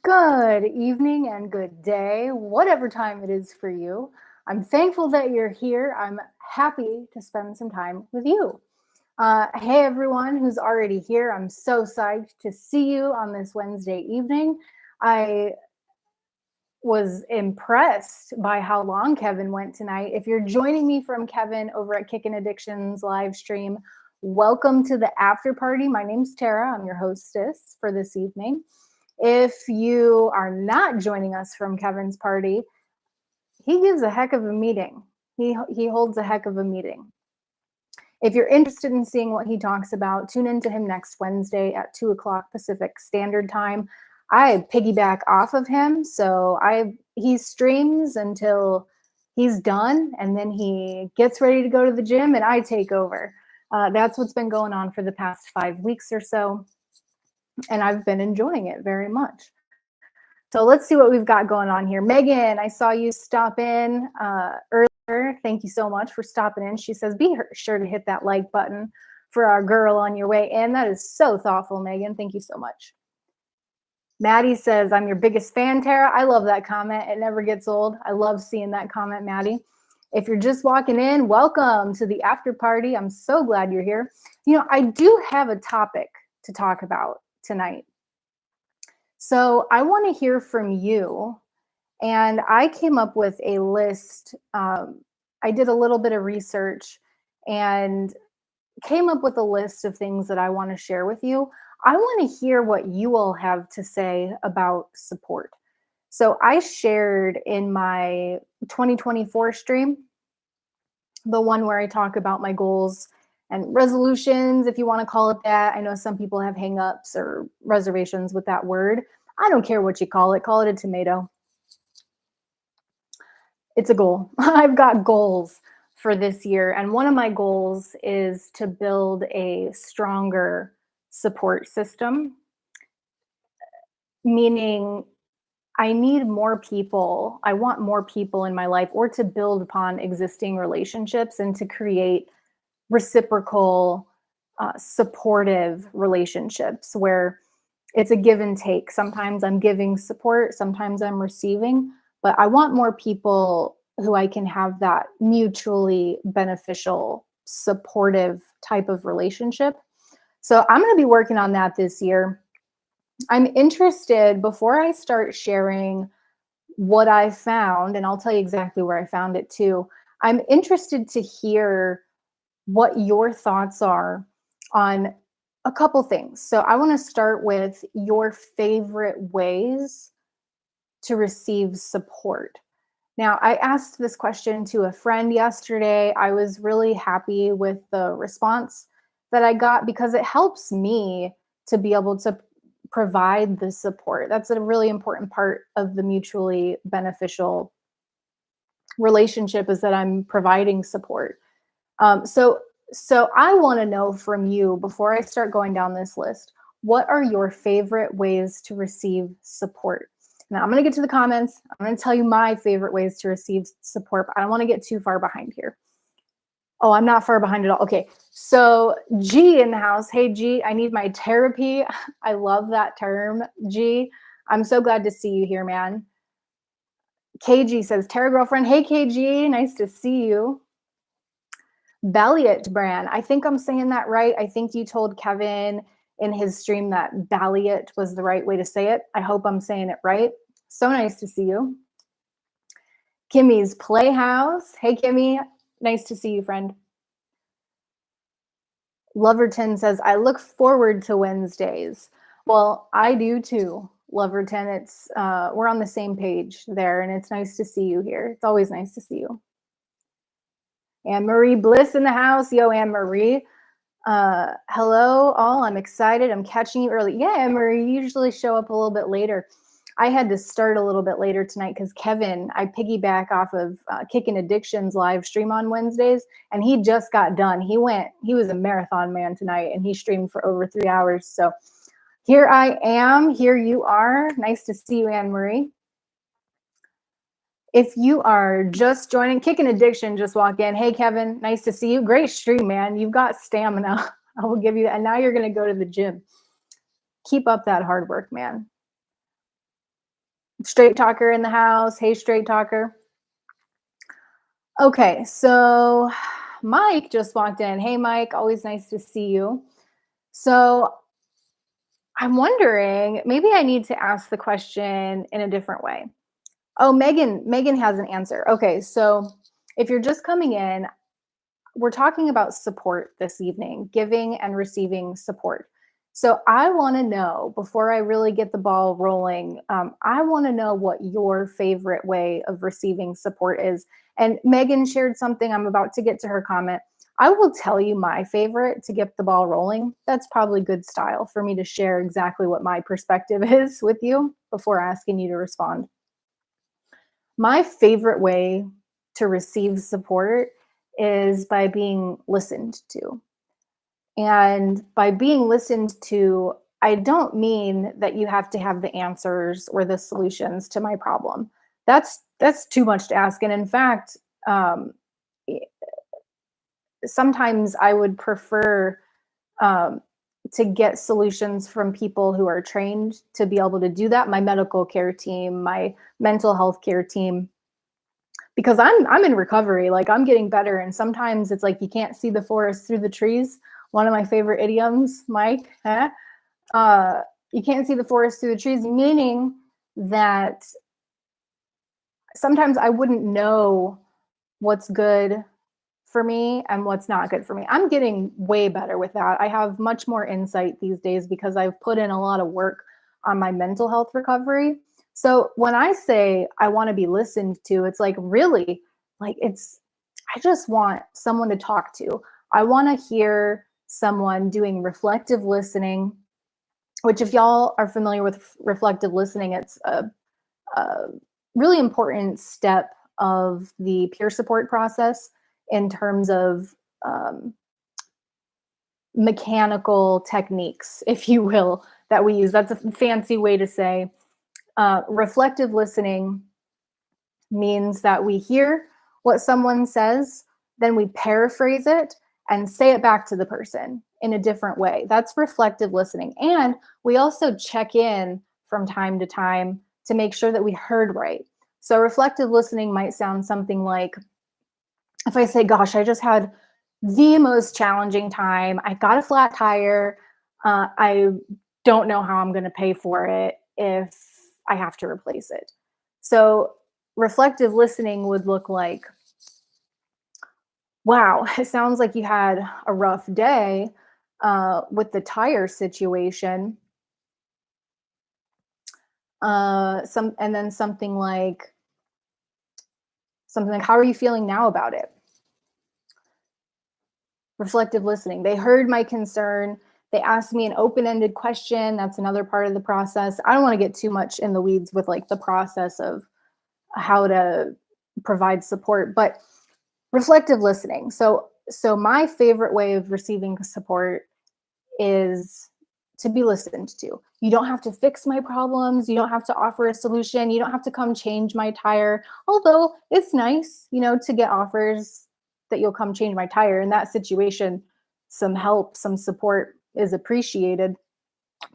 Good evening and good day, whatever time it is for you. I'm thankful that you're here. I'm happy to spend some time with you. Hey, everyone who's already here. I'm so psyched to see you on this Wednesday evening. I was impressed by how long Kevin went tonight. If you're joining me from Kevin over at Kickin' Addictions live stream, welcome to the after party. My name's Tara. I'm your hostess for this evening. If you are not joining us from Kevin's party, he gives a heck of a meeting. He holds a heck of a meeting. If you're interested in seeing what he talks about, tune into him next Wednesday at 2 o'clock Pacific Standard Time. I piggyback off of him, so he streams until he's done, and then he gets ready to go to the gym, and I take over. That's what's been going on for the past 5 weeks or so, and I've been enjoying it very much. So let's see what we've got going on here. Megan, I saw you stop in earlier. Thank you so much for stopping in. She says, be sure to hit that like button for our girl on your way in. That is so thoughtful, Megan. Thank you so much. Maddie says, I'm your biggest fan, Tara. I love that comment. It never gets old. I love seeing that comment, Maddie. If you're just walking in, welcome to the after party. I'm so glad you're here. You know, I do have a topic to talk about tonight. So I want to hear from you. And I came up with a list. I did a little bit of research and came up with a list of things that I want to share with you. I want to hear what you all have to say about support. So I shared in my 2024 stream, the one where I talk about my goals and resolutions, if you want to call it that. I know some people have hangups or reservations with that word. I don't care what you call it a tomato. It's a goal. I've got goals for this year. And one of my goals is to build a stronger support system, meaning I need more people. I want more people in my life, or to build upon existing relationships and to create reciprocal, supportive relationships where it's a give and take. Sometimes I'm giving support, sometimes I'm receiving, but I want more people who I can have that mutually beneficial, supportive type of relationship. So I'm going to be working on that this year. I'm interested, before I start sharing what I found, and I'll tell you exactly where I found it too, I'm interested to hear what your thoughts are on a couple things. So I want to start with your favorite ways to receive support. Now, I asked this question to a friend yesterday. I was really happy with the response that I got because it helps me to be able to provide the support. That's a really important part of the mutually beneficial relationship, is that I'm providing support. So I want to know from you, before I start going down this list, what are your favorite ways to receive support? Now, I'm going to get to the comments. I'm going to tell you my favorite ways to receive support, but I don't want to get too far behind here. Oh, I'm not far behind at all. Okay, so G in the house. Hey, G, I need my therapy. I love that term, G. I'm so glad to see you here, man. KG says, Tara girlfriend. Hey, KG, nice to see you. Balliet brand. I think I'm saying that right. I think you told Kevin in his stream that Balliet was the right way to say it. I hope I'm saying it right. So nice to see you. Kimmy's Playhouse. Hey, Kimmy. Nice to see you, friend. Loverton says, I look forward to Wednesdays. Well, I do too, Loverton. It's we're on the same page there, and it's nice to see you here. It's always nice to see you. Anne-Marie Bliss in the house. Yo, Anne-Marie. Hello, all. I'm excited. I'm catching you early. Yeah, Anne-Marie, you usually show up a little bit later. I had to start a little bit later tonight because Kevin, I piggyback off of Kickin' Addictions live stream on Wednesdays, and he just got done. He was a marathon man tonight, and he streamed for over 3 hours. So here I am. Here you are. Nice to see you, Anne-Marie. If you are just joining, Kickin' Addiction, just walk in. Hey, Kevin, nice to see you. Great stream, man. You've got stamina. I will give you that. And now you're going to go to the gym. Keep up that hard work, man. Straight talker in the house. Hey, straight talker. Okay, so Mike just walked in. Hey, Mike, always nice to see you. So I'm wondering, maybe I need to ask the question in a different way. Oh, Megan has an answer. Okay, so if you're just coming in, we're talking about support this evening, giving and receiving support. So I want to know, before I really get the ball rolling, I want to know what your favorite way of receiving support is. And Megan shared something. I'm about to get to her comment. I will tell you my favorite to get the ball rolling. That's probably good style for me to share exactly what my perspective is with you before asking you to respond. My favorite way to receive support is by being listened to. And by being listened to, I don't mean that you have to have the answers or the solutions to my problem. That's too much to ask. And in fact, um, sometimes I would prefer um, to get solutions from people who are trained to be able to do that. My medical care team, my mental health care team, because I'm in recovery, like I'm getting better, and sometimes it's like you can't see the forest through the trees. One of my favorite idioms, Mike. Huh? You can't see the forest through the trees, meaning that sometimes I wouldn't know what's good for me and what's not good for me. I'm getting way better with that. I have much more insight these days because I've put in a lot of work on my mental health recovery. So when I say I want to be listened to, it's like really like I just want someone to talk to. I want to hear someone doing reflective listening, which if y'all are familiar with reflective listening, it's a really important step of the peer support process in terms of um, mechanical techniques, if you will, that we use. That's a fancy way to say reflective listening means that we hear what someone says, then we paraphrase it and say it back to the person in a different way. That's reflective listening. And we also check in from time to time to make sure that we heard right. So reflective listening might sound something like, if I say, gosh, I just had the most challenging time. I got a flat tire. I don't know how I'm going to pay for it if I have to replace it. So reflective listening would look like, wow, it sounds like you had a rough day with the tire situation. And then something like, how are you feeling now about it? Reflective listening. They heard my concern. They asked me an open-ended question. That's another part of the process. I don't want to get too much in the weeds with like the process of how to provide support, but reflective listening. So my favorite way of receiving support is to be listened to. You don't have to fix my problems. You don't have to offer a solution. You don't have to come change my tire. Although it's nice, to get offers that you'll come change my tire. In that situation, some help, some support is appreciated.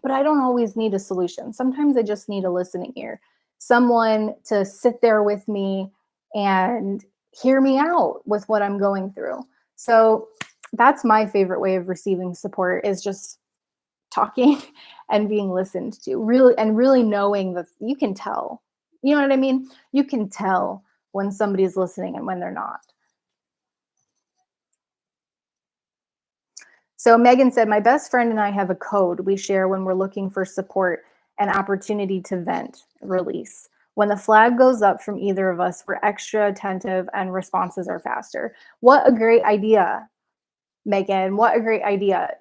But I don't always need a solution. Sometimes I just need a listening ear, someone to sit there with me and hear me out with what I'm going through. So that's my favorite way of receiving support, is just talking and being listened to, really knowing that you can tell, you know what I mean? You can tell when somebody's listening and when they're not. So Megan said, my best friend and I have a code we share when we're looking for support and opportunity to vent, release. When the flag goes up from either of us, we're extra attentive and responses are faster. What a great idea, Megan. What a great idea.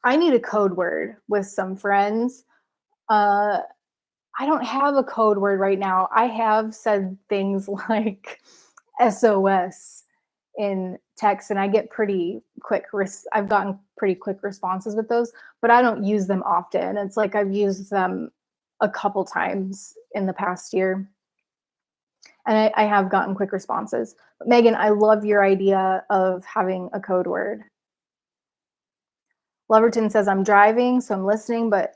I need a code word with some friends. I don't have a code word right now. I have said things like SOS in text, and I get pretty quick. I've gotten pretty quick responses with those, but I don't use them often. It's like I've used them a couple times in the past year, and I have gotten quick responses. But Megan, I love your idea of having a code word. Loverton says, I'm driving, so I'm listening, but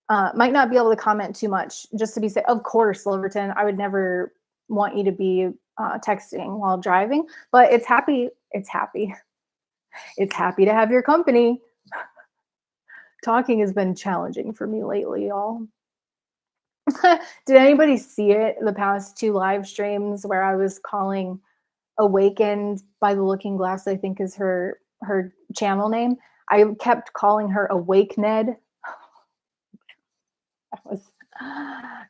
Might not be able to comment too much, just to be safe. Of course, Silverton, I would never want you to be texting while driving, but it's happy. It's happy. It's happy to have your company. Talking has been challenging for me lately, y'all. Did anybody see it the past two live streams where I was calling Awakened by the Looking Glass, I think is her channel name. I kept calling her Awake Ned. That was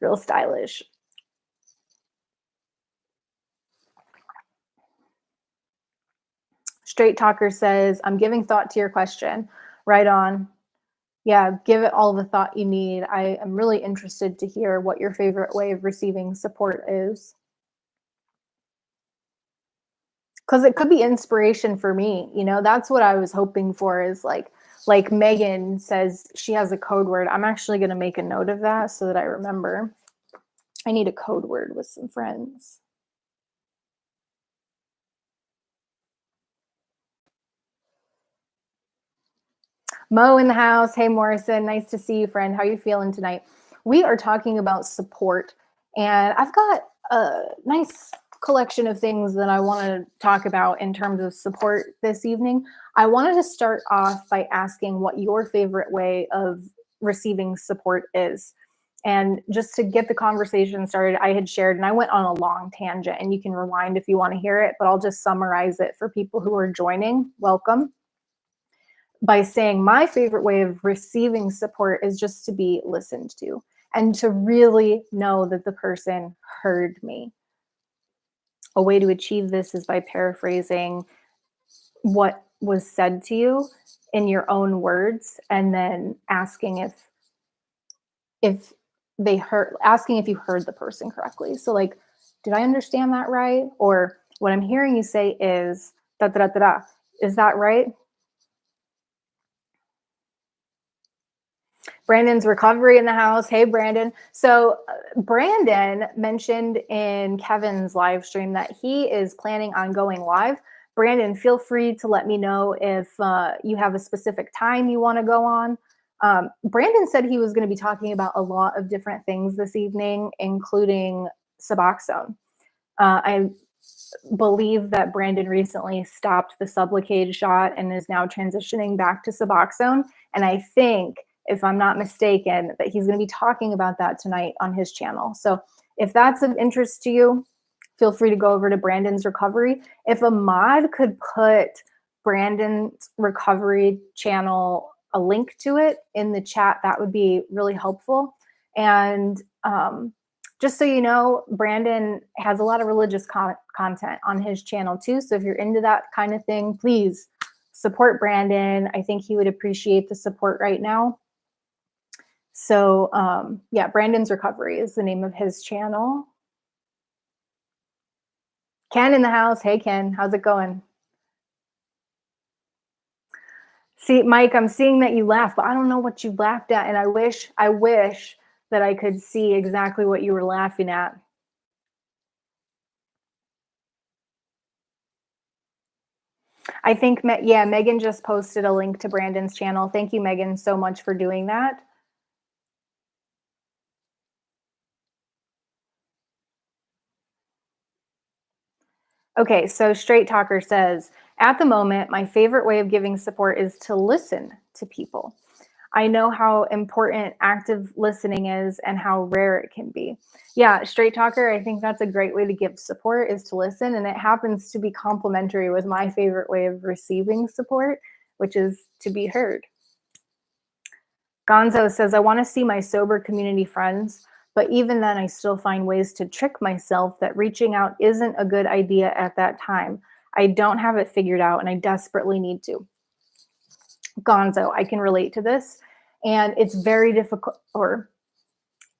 real stylish. Straight Talker says, I'm giving thought to your question. Right on. Yeah, give it all the thought you need. I am really interested to hear what your favorite way of receiving support is. Because it could be inspiration for me. You know, that's what I was hoping for is like Megan says she has a code word. I'm actually going to make a note of that so that I remember. I need a code word with some friends. Mo in the house. Hey, Morrison. Nice to see you, friend. How you feeling tonight? We are talking about support, and I've got a nice collection of things that I want to talk about in terms of support this evening. I wanted to start off by asking what your favorite way of receiving support is. And just to get the conversation started, I had shared, and I went on a long tangent, and you can rewind if you want to hear it, but I'll just summarize it for people who are joining. Welcome. By saying my favorite way of receiving support is just to be listened to and to really know that the person heard me. A way to achieve this is by paraphrasing what was said to you in your own words and then asking if you heard the person correctly. So like, did I understand that right? Or what I'm hearing you say is da da da da da. Is that right? Brandon's recovery in the house. Hey, Brandon. So Brandon mentioned in Kevin's live stream that he is planning on going live. Brandon, feel free to let me know if you have a specific time you want to go on. Brandon said he was going to be talking about a lot of different things this evening, including Suboxone. I believe that Brandon recently stopped the Sublocade shot and is now transitioning back to Suboxone. And I think, if I'm not mistaken, that he's going to be talking about that tonight on his channel. So if that's of interest to you, feel free to go over to Brandon's recovery. If a mod could put Brandon's recovery channel, a link to it in the chat, that would be really helpful. And just so you know, Brandon has a lot of religious content on his channel too. So if you're into that kind of thing, please support Brandon. I think he would appreciate the support right now. So yeah, Brandon's Recovery is the name of his channel. Ken in the house. Hey, Ken, how's it going? See, Mike, I'm seeing that you laughed, but I don't know what you laughed at. And I wish that I could see exactly what you were laughing at. I think, yeah, Megan just posted a link to Brandon's channel. Thank you, Megan, so much for doing that. Okay, so Straight Talker says, at the moment, my favorite way of giving support is to listen to people. I know how important active listening is and how rare it can be. Yeah, Straight Talker, I think that's a great way to give support is to listen. And it happens to be complementary with my favorite way of receiving support, which is to be heard. Gonzo says, I want to see my sober community friends, but even then I still find ways to trick myself that reaching out isn't a good idea at that time. I don't have it figured out and I desperately need to. Gonzo, I can relate to this. And it's very difficult, or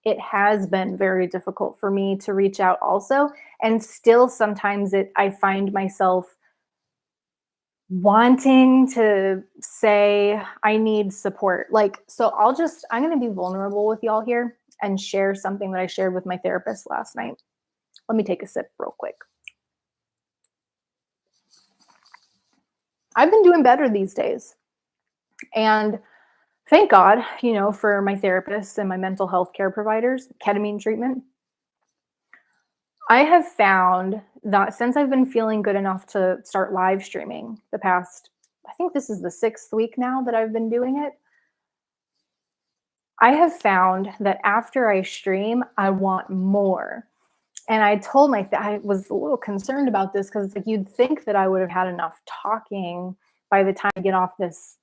it has been very difficult for me to reach out also. And still sometimes I find myself wanting to say I need support. Like, so I'm going to be vulnerable with y'all here and share something that I shared with my therapist last night. Let me take a sip real quick. I've been doing better these days. And Thank God, for my therapists and my mental health care providers, ketamine treatment. I have found that since I've been feeling good enough to start live streaming the past, I think this is the 6th week now that I've been doing it. I have found that after I stream, I want more. And I told I was a little concerned about this because like you'd think that I would have had enough talking by the time I get off this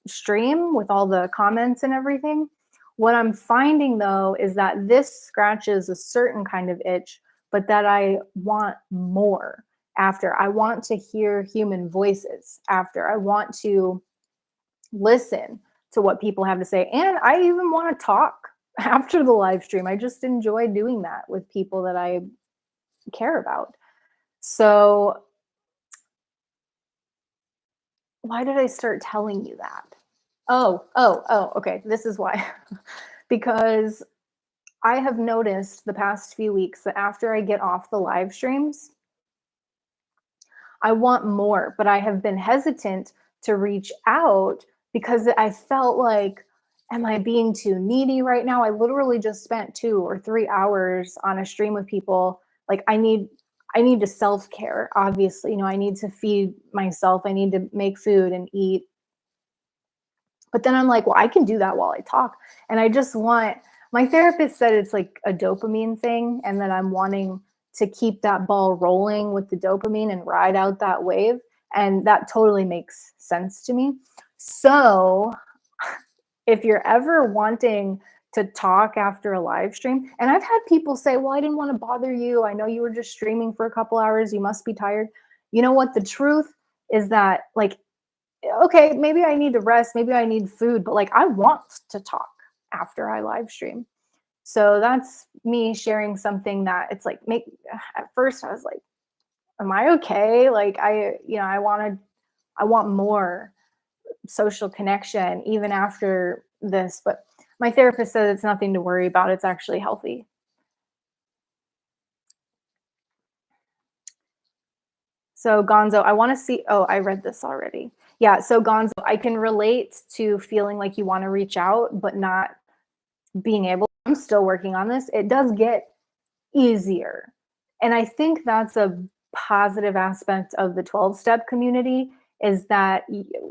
stream with all the comments and everything. What I'm finding though is that this scratches a certain kind of itch, but that I want more after. I want to hear human voices after. I want to listen to what people have to say. And I even want to talk after the live stream. I just enjoy doing that with people that I care about. So, why did I start telling you that? Oh, okay. This is why. Because I have noticed the past few weeks that after I get off the live streams, I want more, but I have been hesitant to reach out because I felt like, am I being too needy right now? I literally just spent 2 or 3 hours on a stream with people. Like I need to self-care, obviously. I need to feed myself. I need to make food and eat. But then I'm like, well, I can do that while I talk. And I just want, my therapist said it's like a dopamine thing, and that I'm wanting to keep that ball rolling with the dopamine and ride out that wave. And that totally makes sense to me. So if you're ever wanting to talk after a live stream, and I've had people say, well, I didn't want to bother you. I know you were just streaming for a couple hours. You must be tired. You know what? The truth is that, like, okay, maybe I need to rest, maybe I need food, but like I want to talk after I live stream. So that's me sharing something that it's like make at first I was like, am I okay? Like I want more social connection even after this, but my therapist says it's nothing to worry about. It's actually healthy. So Gonzo, I want to see. Oh, I read this already. Yeah. So Gonzo, I can relate to feeling like you want to reach out, but not being able. I'm still working on this. It does get easier. And I think that's a positive aspect of the 12-step community is that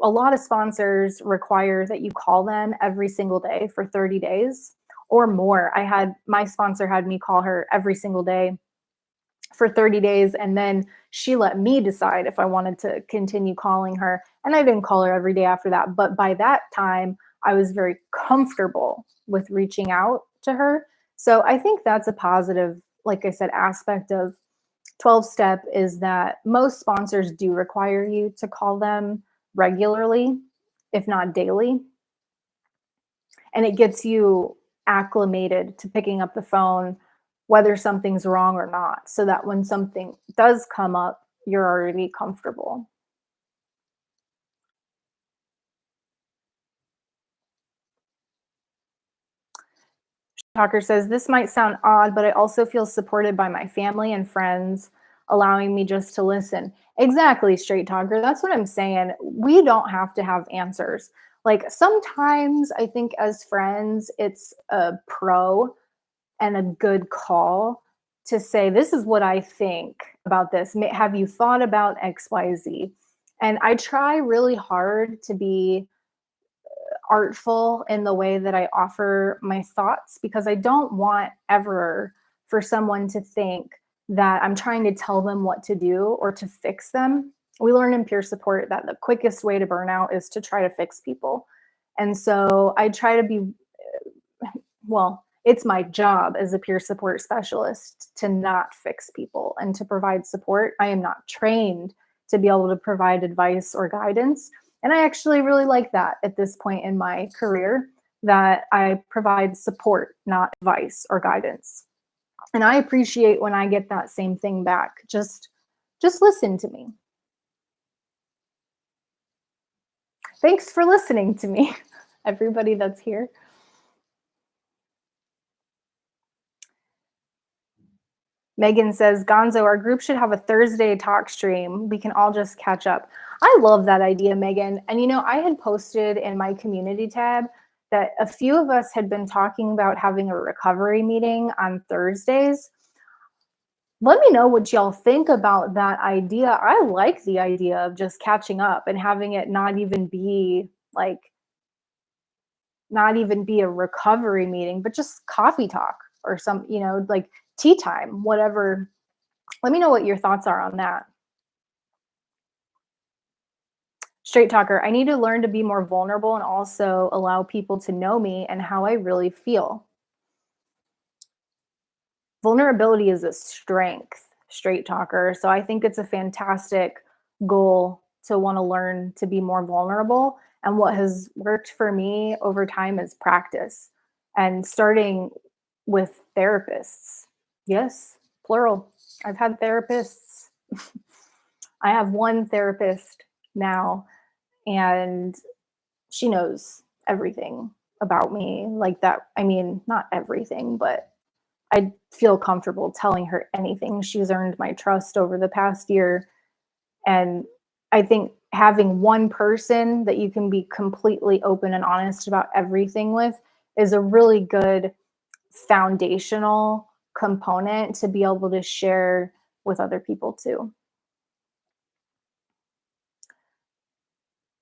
a lot of sponsors require that you call them every single day for 30 days or more. I had my sponsor had me call her every single day for 30 days, and then she let me decide if I wanted to continue calling her. And I didn't call her every day after that, but by that time I was very comfortable with reaching out to her. So I think that's a positive, like I said, aspect of 12 step is that most sponsors do require you to call them regularly, if not daily. And it gets you acclimated to picking up the phone, whether something's wrong or not, so that when something does come up, you're already comfortable. Talker says, this might sound odd, but I also feel supported by my family and friends, allowing me just to listen. Exactly, Straight Talker. That's what I'm saying. We don't have to have answers. Like sometimes I think as friends, it's a pro and a good call to say, this is what I think about this. Have you thought about XYZ? And I try really hard to be artful in the way that I offer my thoughts because I don't want ever for someone to think that I'm trying to tell them what to do or to fix them. We learn in peer support that the quickest way to burn out is to try to fix people. And so I try to be, well, it's my job as a peer support specialist to not fix people and to provide support. I am not trained to be able to provide advice or guidance. And I actually really like that at this point in my career, that I provide support, not advice or guidance. And I appreciate when I get that same thing back. Just listen to me. Thanks for listening to me, everybody that's here. Megan says, Gonzo, our group should have a Thursday talk stream. We can all just catch up. I love that idea, Megan. And I had posted in my community tab that a few of us had been talking about having a recovery meeting on Thursdays. Let me know what y'all think about that idea. I like the idea of just catching up and having it not even be a recovery meeting, but just coffee talk or some, like tea time, whatever. Let me know what your thoughts are on that. Straight talker, I need to learn to be more vulnerable and also allow people to know me and how I really feel. Vulnerability is a strength, straight talker. So I think it's a fantastic goal to want to learn to be more vulnerable. And what has worked for me over time is practice and starting with therapists. Yes, plural. I've had therapists. I have one therapist now, and she knows everything about me like that. I mean, not everything, but I feel comfortable telling her anything. She's earned my trust over the past year. And I think having one person that you can be completely open and honest about everything with is a really good foundational component to be able to share with other people too.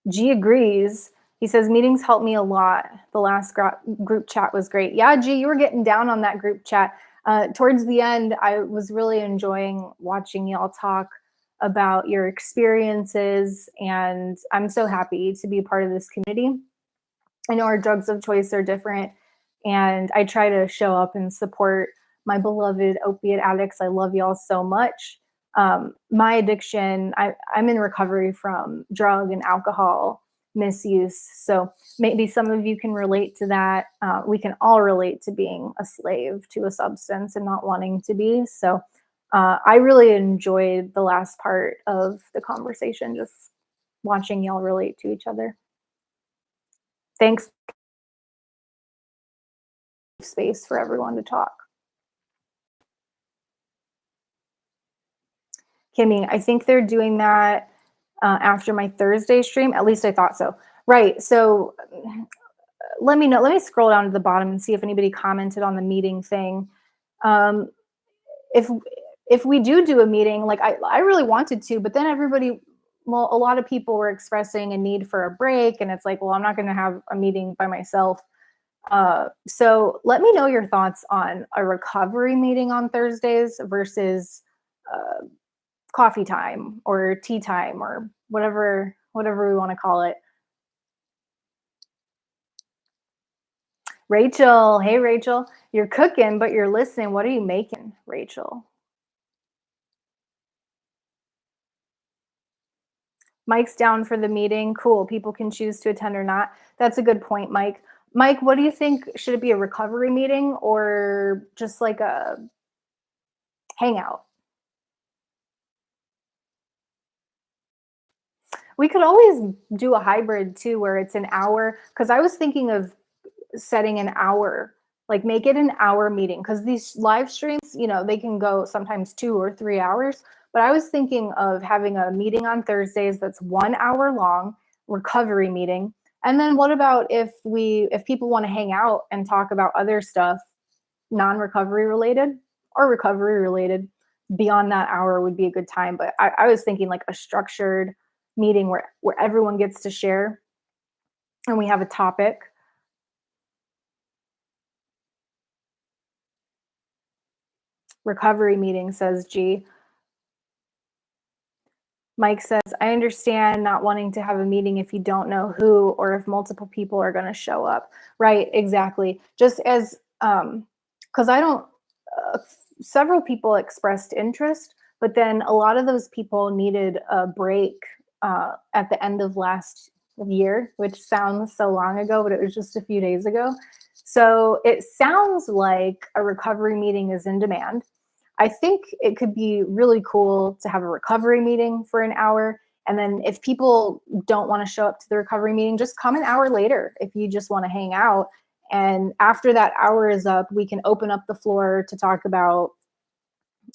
G agrees. He says, meetings help me a lot. The last group chat was great. Yeah, G, you were getting down on that group chat. Towards the end, I was really enjoying watching y'all talk about your experiences, and I'm so happy to be a part of this community. I know our drugs of choice are different, and I try to show up and support my beloved opiate addicts. I love y'all so much. My addiction, I'm in recovery from drug and alcohol misuse. So maybe some of you can relate to that. We can all relate to being a slave to a substance and not wanting to be. So I really enjoyed the last part of the conversation, just watching y'all relate to each other. Thanks. Space for everyone to talk. Kimmy, I think they're doing that after my Thursday stream. At least I thought so. Right. So let me know. Let me scroll down to the bottom and see if anybody commented on the meeting thing. If we do a meeting, like I really wanted to, but then a lot of people were expressing a need for a break, and it's like, well, I'm not going to have a meeting by myself. So let me know your thoughts on a recovery meeting on Thursdays versus coffee time or tea time or whatever we want to call it. Rachel, hey Rachel, you're cooking, but you're listening. What are you making, Rachel? Mike's down for the meeting. Cool. People can choose to attend or not. That's a good point, Mike. Mike, what do you think? Should it be a recovery meeting or just like a hangout? We could always do a hybrid too, where it's an hour. Because I was thinking of setting an hour, like make it an hour meeting. Because these live streams, they can go sometimes 2 or 3 hours. But I was thinking of having a meeting on Thursdays that's 1 hour long, recovery meeting. And then what about if people want to hang out and talk about other stuff, non-recovery related or recovery related, beyond that hour would be a good time. But I was thinking like a structured meeting where everyone gets to share and we have a topic. Recovery meeting, says G. Mike says, I understand not wanting to have a meeting if you don't know who or if multiple people are going to show up. Right, exactly. Just as, because several people expressed interest, but then a lot of those people needed a break at the end of last year, which sounds so long ago, but it was just a few days ago. So it sounds like a recovery meeting is in demand. I think it could be really cool to have a recovery meeting for an hour. And then if people don't want to show up to the recovery meeting, just come an hour later if you just want to hang out. And after that hour is up, we can open up the floor to talk about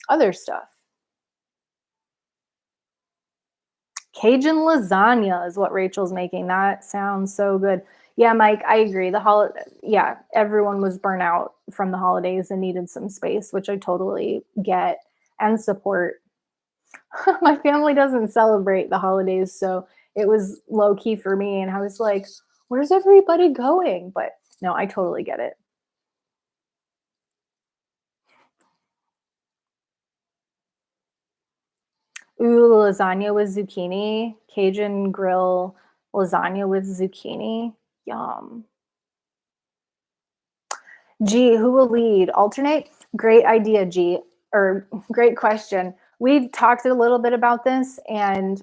other stuff. Cajun lasagna is what Rachel's making. That sounds so good. Yeah, Mike, I agree. Yeah, everyone was burnt out from the holidays and needed some space, which I totally get and support. My family doesn't celebrate the holidays, so it was low key for me. And I was like, where's everybody going? But no, I totally get it. Ooh, lasagna with zucchini, Cajun grill lasagna with zucchini. Yum. G, who will lead? Alternate? Great idea, G. Or great question. We've talked a little bit about this, and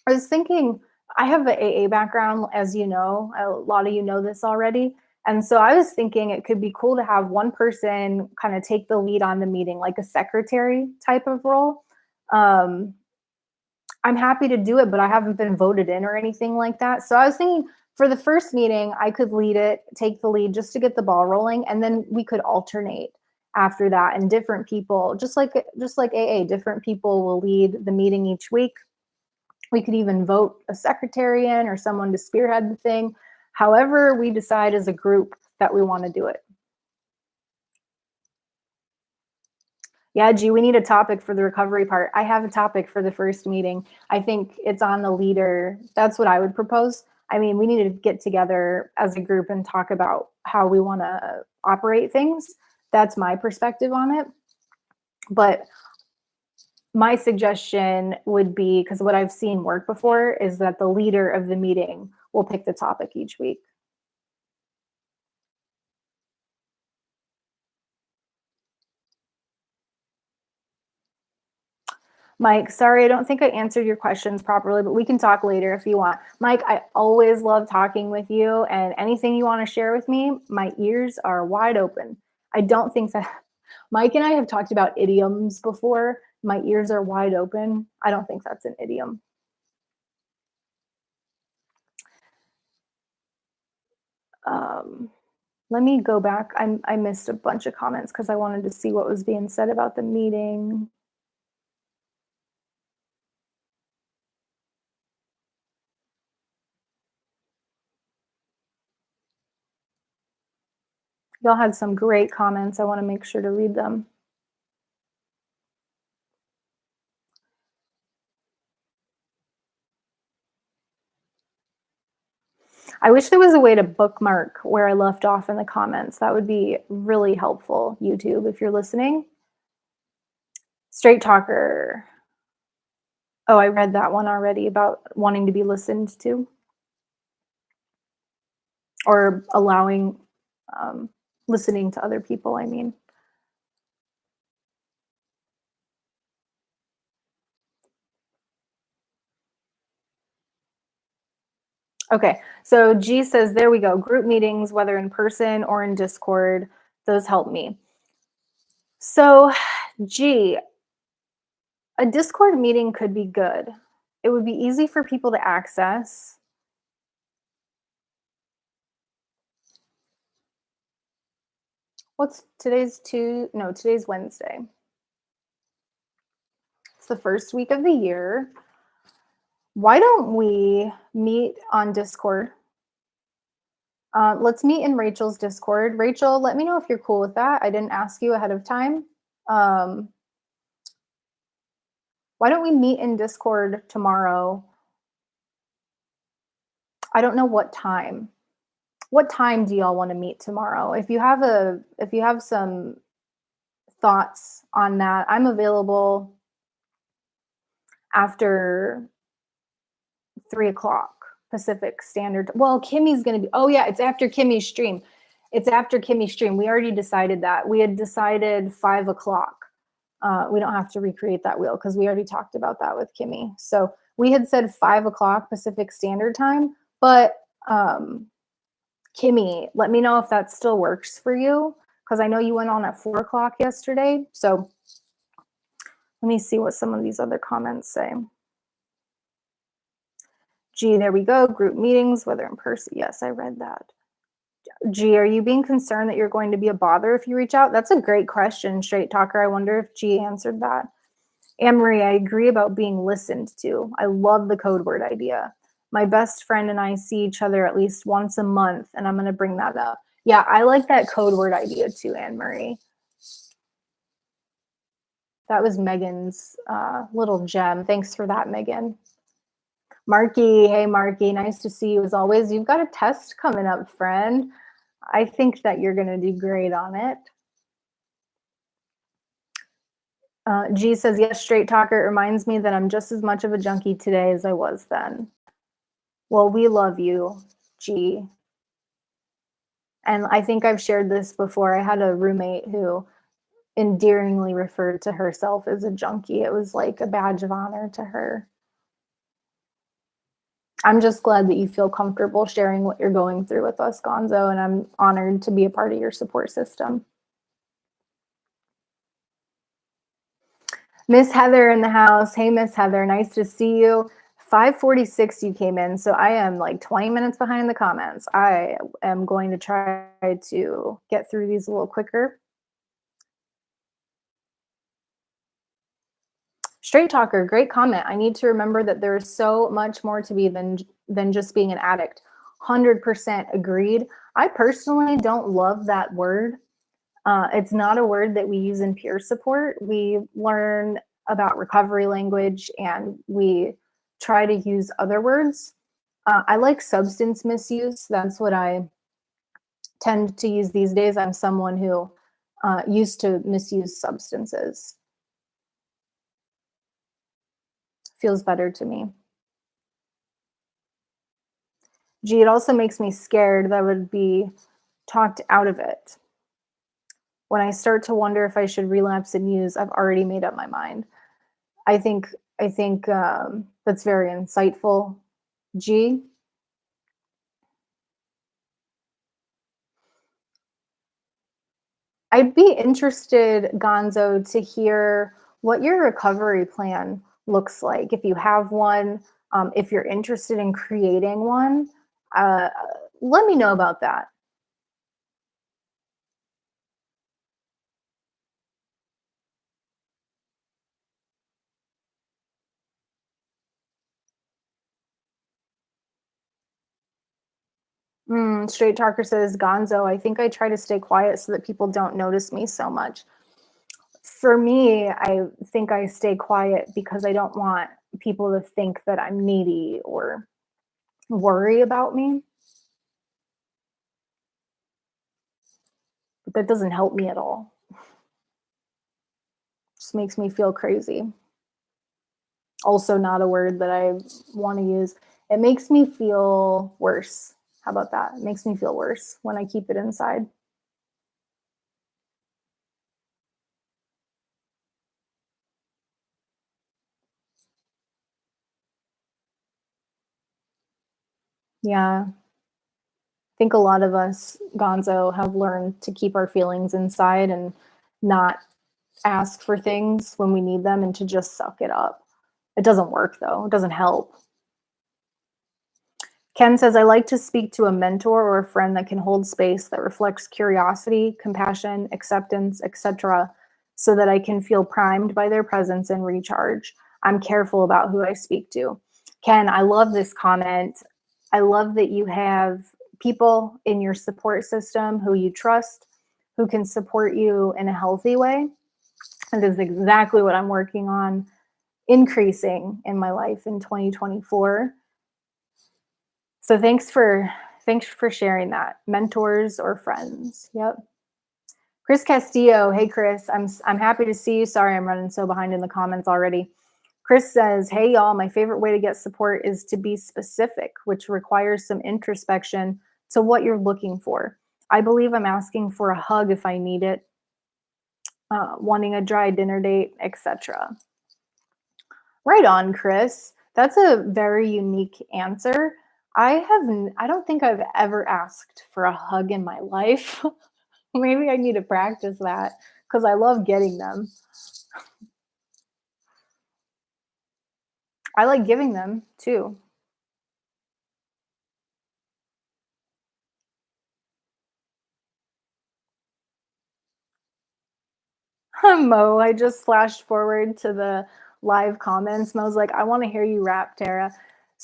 I was thinking, I have an AA background, as you know. A lot of you know this already. And so I was thinking it could be cool to have one person kind of take the lead on the meeting, like a secretary type of role. Um, I'm happy to do it, but I haven't been voted in or anything like that. So I was thinking for the first meeting, I could lead it, take the lead just to get the ball rolling, and then we could alternate after that. And different people, just like AA, different people will lead the meeting each week. We could even vote a secretary in or someone to spearhead the thing. However, we decide as a group that we want to do it. Yeah, G, we need a topic for the recovery part. I have a topic for the first meeting. I think it's on the leader. That's what I would propose. I mean, we need to get together as a group and talk about how we want to operate things. That's my perspective on it. But my suggestion would be, because what I've seen work before is that the leader of the meeting will pick the topic each week. Mike, sorry, I don't think I answered your questions properly, but we can talk later if you want. Mike, I always love talking with you, and anything you want to share with me, my ears are wide open. I don't think that Mike and I have talked about idioms before. My ears are wide open. I don't think that's an idiom. Um, Let me go back. I missed a bunch of comments because I wanted to see what was being said about the meeting. Y'all had some great comments. I want to make sure to read them. I wish there was a way to bookmark where I left off in the comments. That would be really helpful, YouTube, if you're listening. Straight Talker. Oh, I read that one already about wanting to be listened to or allowing listening to other people, I mean. Okay, so G says, there we go. Group meetings, whether in person or in Discord, those help me. So, G, a Discord meeting could be good. It would be easy for people to access. Today's Wednesday. It's the first week of the year. Why don't we meet on Discord? Let's meet in Rachel's Discord. Rachel, let me know if you're cool with that. I didn't ask you ahead of time. Why don't we meet in Discord tomorrow? I don't know what time. What time do y'all want to meet tomorrow? If you have some thoughts on that, I'm available after 3 o'clock Pacific Standard. Well, Kimmy's going to be, oh yeah, it's after Kimmy's stream. It's after Kimmy's stream. We already decided that. We had decided 5 o'clock. We don't have to recreate that wheel because we already talked about that with Kimmy. So we had said 5 o'clock Pacific Standard Time, but Kimmy, let me know if that still works for you because I know you went on at 4 o'clock yesterday. So let me see what some of these other comments say. G, there we go. Group meetings, whether in person. Yes, I read that. G, are you being concerned that you're going to be a bother if you reach out? That's a great question, Straight Talker. I wonder if G answered that. Anne Marie, I agree about being listened to. I love the code word idea. My best friend and I see each other at least once a month, and I'm going to bring that up. Yeah, I like that code word idea too, Anne Marie. That was Megan's little gem. Thanks for that, Megan. Marky, hey Marky, nice to see you as always. You've got a test coming up, friend. I think that you're going to do great on it. G says, yes, straight talker. It reminds me that I'm just as much of a junkie today as I was then. Well, we love you, G. And I think I've shared this before. I had a roommate who endearingly referred to herself as a junkie. It was like a badge of honor to her. I'm just glad that you feel comfortable sharing what you're going through with us, Gonzo, and I'm honored to be a part of your support system. Miss Heather in the house. Hey, Miss Heather, nice to see you. 5:46 you came in, so I am like 20 minutes behind the comments. I am going to try to get through these a little quicker. Straight talker, great comment. I need to remember that there is so much more to be than just being an addict. 100% agreed. I personally don't love that word. It's not a word that we use in peer support. We learn about recovery language and we try to use other words. I like substance misuse. That's what I tend to use these days. I'm someone who used to misuse substances. Feels better to me. Gee, it also makes me scared that I would be talked out of it. When I start to wonder if I should relapse and use, I've already made up my mind. I think that's very insightful, G. I'd be interested, Gonzo, to hear what your recovery plan looks like. If you have one, if you're interested in creating one, let me know about that. Straight Talker says, Gonzo, I think I try to stay quiet so that people don't notice me so much. For me, I think I stay quiet because I don't want people to think that I'm needy or worry about me. But that doesn't help me at all. Just makes me feel crazy. Also not a word that I want to use. It makes me feel worse. How about that? It makes me feel worse when I keep it inside. Yeah. I think a lot of us, Gonzo, have learned to keep our feelings inside and not ask for things when we need them and to just suck it up. It doesn't work though. It doesn't help. Ken says, I like to speak to a mentor or a friend that can hold space that reflects curiosity, compassion, acceptance, etc., so that I can feel primed by their presence and recharge. I'm careful about who I speak to. Ken, I love this comment. I love that you have people in your support system who you trust, who can support you in a healthy way. That is exactly what I'm working on increasing in my life in 2024. So thanks for sharing that. Mentors or friends. Yep. Chris Castillo. Hey Chris, I'm happy to see you. Sorry, I'm running so behind in the comments already. Chris says, hey y'all, my favorite way to get support is to be specific, which requires some introspection to what you're looking for. I believe I'm asking for a hug if I need it, wanting a dry dinner date, etc. Right on, Chris. That's a very unique answer. I don't think I've ever asked for a hug in my life. Maybe I need to practice that because I love getting them. I like giving them too. Mo, I just flashed forward to the live comments. Mo's like, I want to hear you rap, Tara.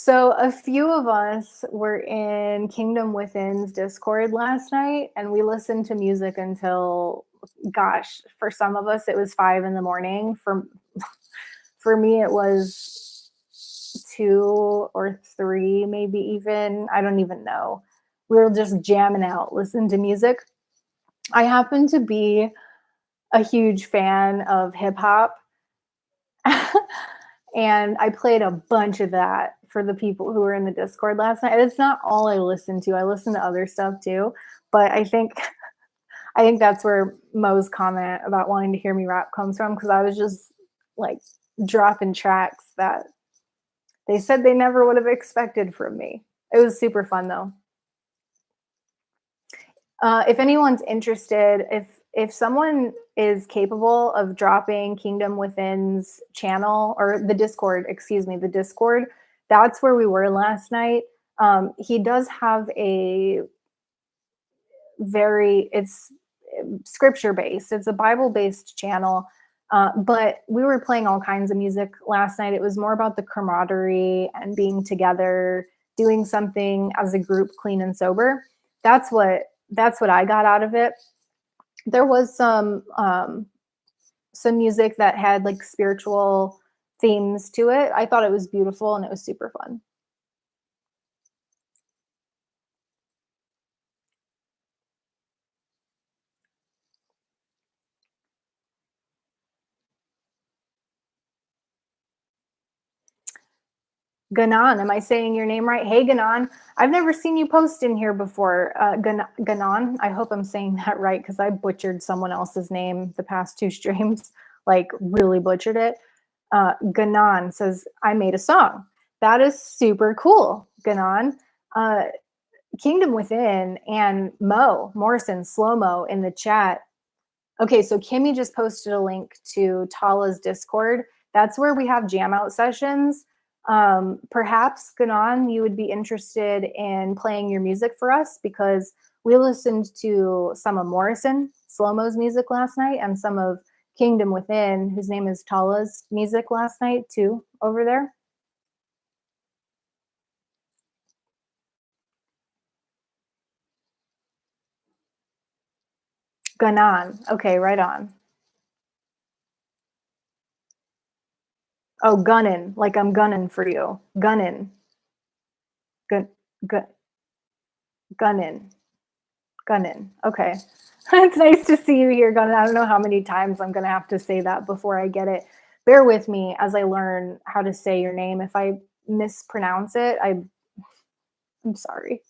So a few of us were in Kingdom Within's Discord last night and we listened to music until, gosh, for some of us it was 5 in the morning. For me it was 2 or 3, maybe even. I don't even know. We were just jamming out, listening to music. I happen to be a huge fan of hip hop. And I played a bunch of that for the people who were in the Discord last night. And it's not all I listen to. I listen to other stuff too, but I think that's where Mo's comment about wanting to hear me rap comes from, because I was just like dropping tracks that they said they never would have expected from me. It was super fun though. If anyone's interested, if someone is capable of dropping Kingdom Within's channel, or the Discord, excuse me, the Discord, that's where we were last night. He does have a it's scripture based. It's a Bible based channel. But we were playing all kinds of music last night. It was more about the camaraderie and being together, doing something as a group, clean and sober. That's what I got out of it. There was some music that had like spiritual themes to it. I thought it was beautiful and it was super fun. Ganon, am I saying your name right? Hey, Ganon. I've never seen you post in here before. Ganon, I hope I'm saying that right, because I butchered someone else's name the past 2 streams, like really butchered it. Ganon says, I made a song. That is super cool, Ganon. Uh, Kingdom Within and Mo Morrison, Slow Mo in the chat. Okay, so Kimmy just posted a link to Tala's Discord. That's where we have jam out sessions. Perhaps, Ganon, you would be interested in playing your music for us, because we listened to some of Morrison, Slow Mo's music last night, and some of Kingdom Within, whose name is Tala's music last night too, over there. Ganon. Okay, right on. Oh, gunnin', like I'm gunning for you. Gunnin'. Gun, gun, gunnin'. Gunnin'. Okay. It's nice to see you here, Gunnin'. I don't know how many times I'm going to have to say that before I get it. Bear with me as I learn how to say your name. If I mispronounce it, I'm sorry.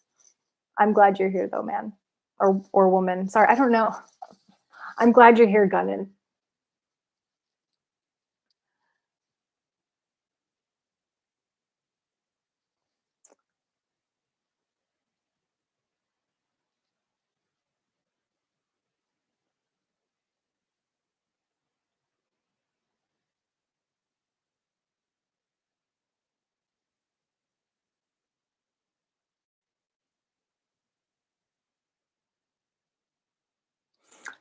I'm glad you're here though, man. Or woman. Sorry, I don't know. I'm glad you're here, Gunnin'.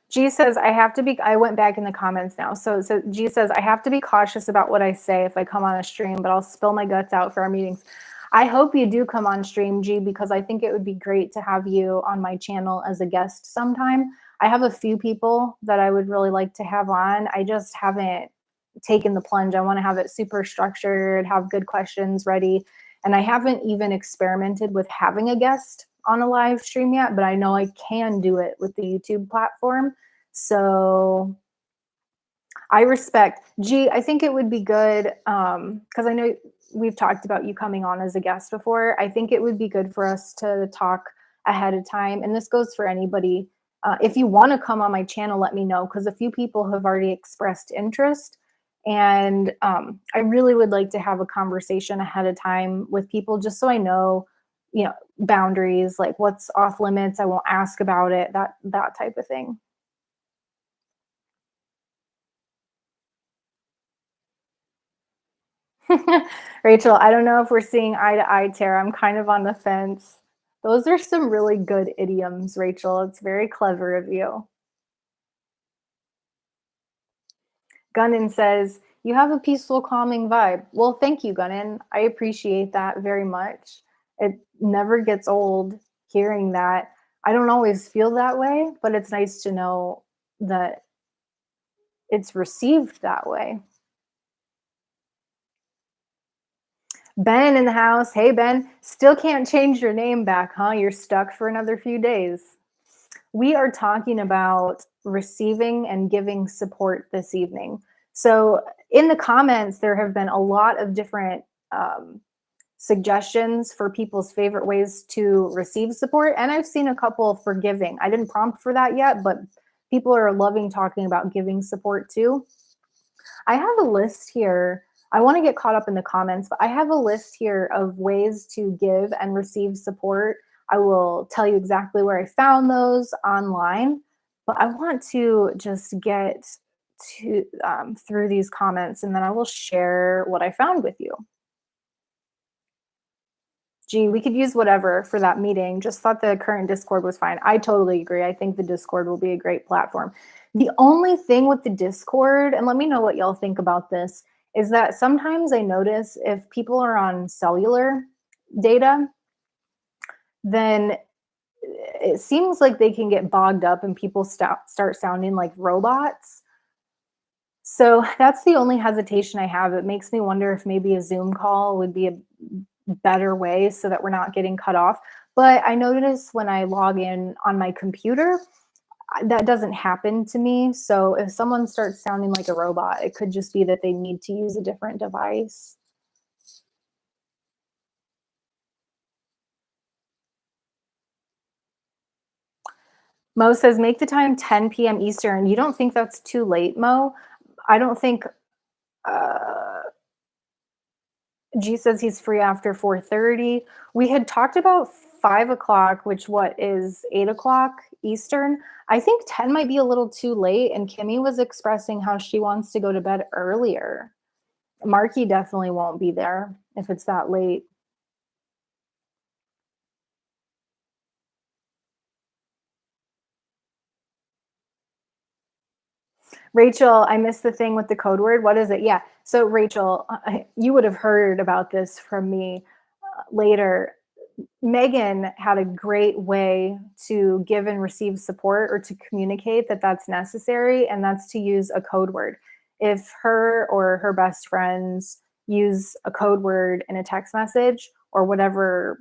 G says, I went back in the comments now. So G says, I have to be cautious about what I say if I come on a stream, but I'll spill my guts out for our meetings. I hope you do come on stream, G, because I think it would be great to have you on my channel as a guest sometime. I have a few people that I would really like to have on. I just haven't taken the plunge. I want to have it super structured, have good questions ready. And I haven't even experimented with having a guest on a live stream yet, but I know I can do it with the YouTube platform. So I respect. G, I think it would be good, because I know we've talked about you coming on as a guest before. I think it would be good for us to talk ahead of time. And this goes for anybody. If you want to come on my channel, let me know, because a few people have already expressed interest. And I really would like to have a conversation ahead of time with people, just so I know, boundaries, like what's off limits. I won't ask about it, that type of thing. Rachel, I don't know if we're seeing eye to eye, Tara. I'm kind of on the fence. Those are some really good idioms, Rachel. It's very clever of you. Gunnan says, You have a peaceful, calming vibe. Well, thank you, Gunnan. I appreciate that very much. It never gets old hearing that. I don't always feel that way, but it's nice to know that it's received that way. Ben in the house. Hey, Ben. Still can't change your name back, huh? You're stuck for another few days. We are talking about receiving and giving support this evening. So, in the comments, there have been a lot of different suggestions for people's favorite ways to receive support. And I've seen a couple for giving. I didn't prompt for that yet, but people are loving talking about giving support too. I have a list here. I want to get caught up in the comments, but I have a list here of ways to give and receive support. I will tell you exactly where I found those online, but I want to just get to through these comments, and then I will share what I found with you. Gee, we could use whatever for that meeting. Just thought the current Discord was fine. I totally agree. I think the Discord will be a great platform. The only thing with the Discord, and let me know what y'all think about this, is that sometimes I notice if people are on cellular data, then it seems like they can get bogged up and people start sounding like robots. So that's the only hesitation I have. It makes me wonder if maybe a Zoom call would be a better way so that we're not getting cut off. But I notice when I log in on my computer, that doesn't happen to me. So if someone starts sounding like a robot, it could just be that they need to use a different device. Mo says, make the time 10 p.m. Eastern. You don't think that's too late, Mo? I don't think. G says he's free after 4:30. We had talked about 5 o'clock, which what is 8 o'clock Eastern. I think 10 might be a little too late. And Kimmy was expressing how she wants to go to bed earlier. Marky definitely won't be there if it's that late. Rachel, I missed the thing with the code word. What is it? Yeah. So Rachel, you would have heard about this from me later. Megan had a great way to give and receive support or to communicate that that's necessary, and that's to use a code word. If her or her best friends use a code word in a text message or whatever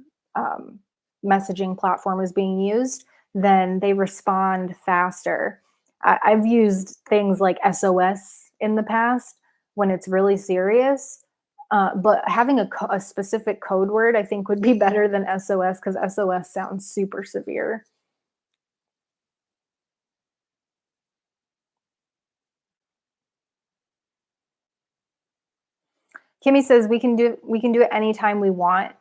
messaging platform is being used, then they respond faster. I've used things like SOS in the past when it's really serious. But having a specific code word, I think, would be better than SOS because SOS sounds super severe. Kimmy says we can do it anytime we want.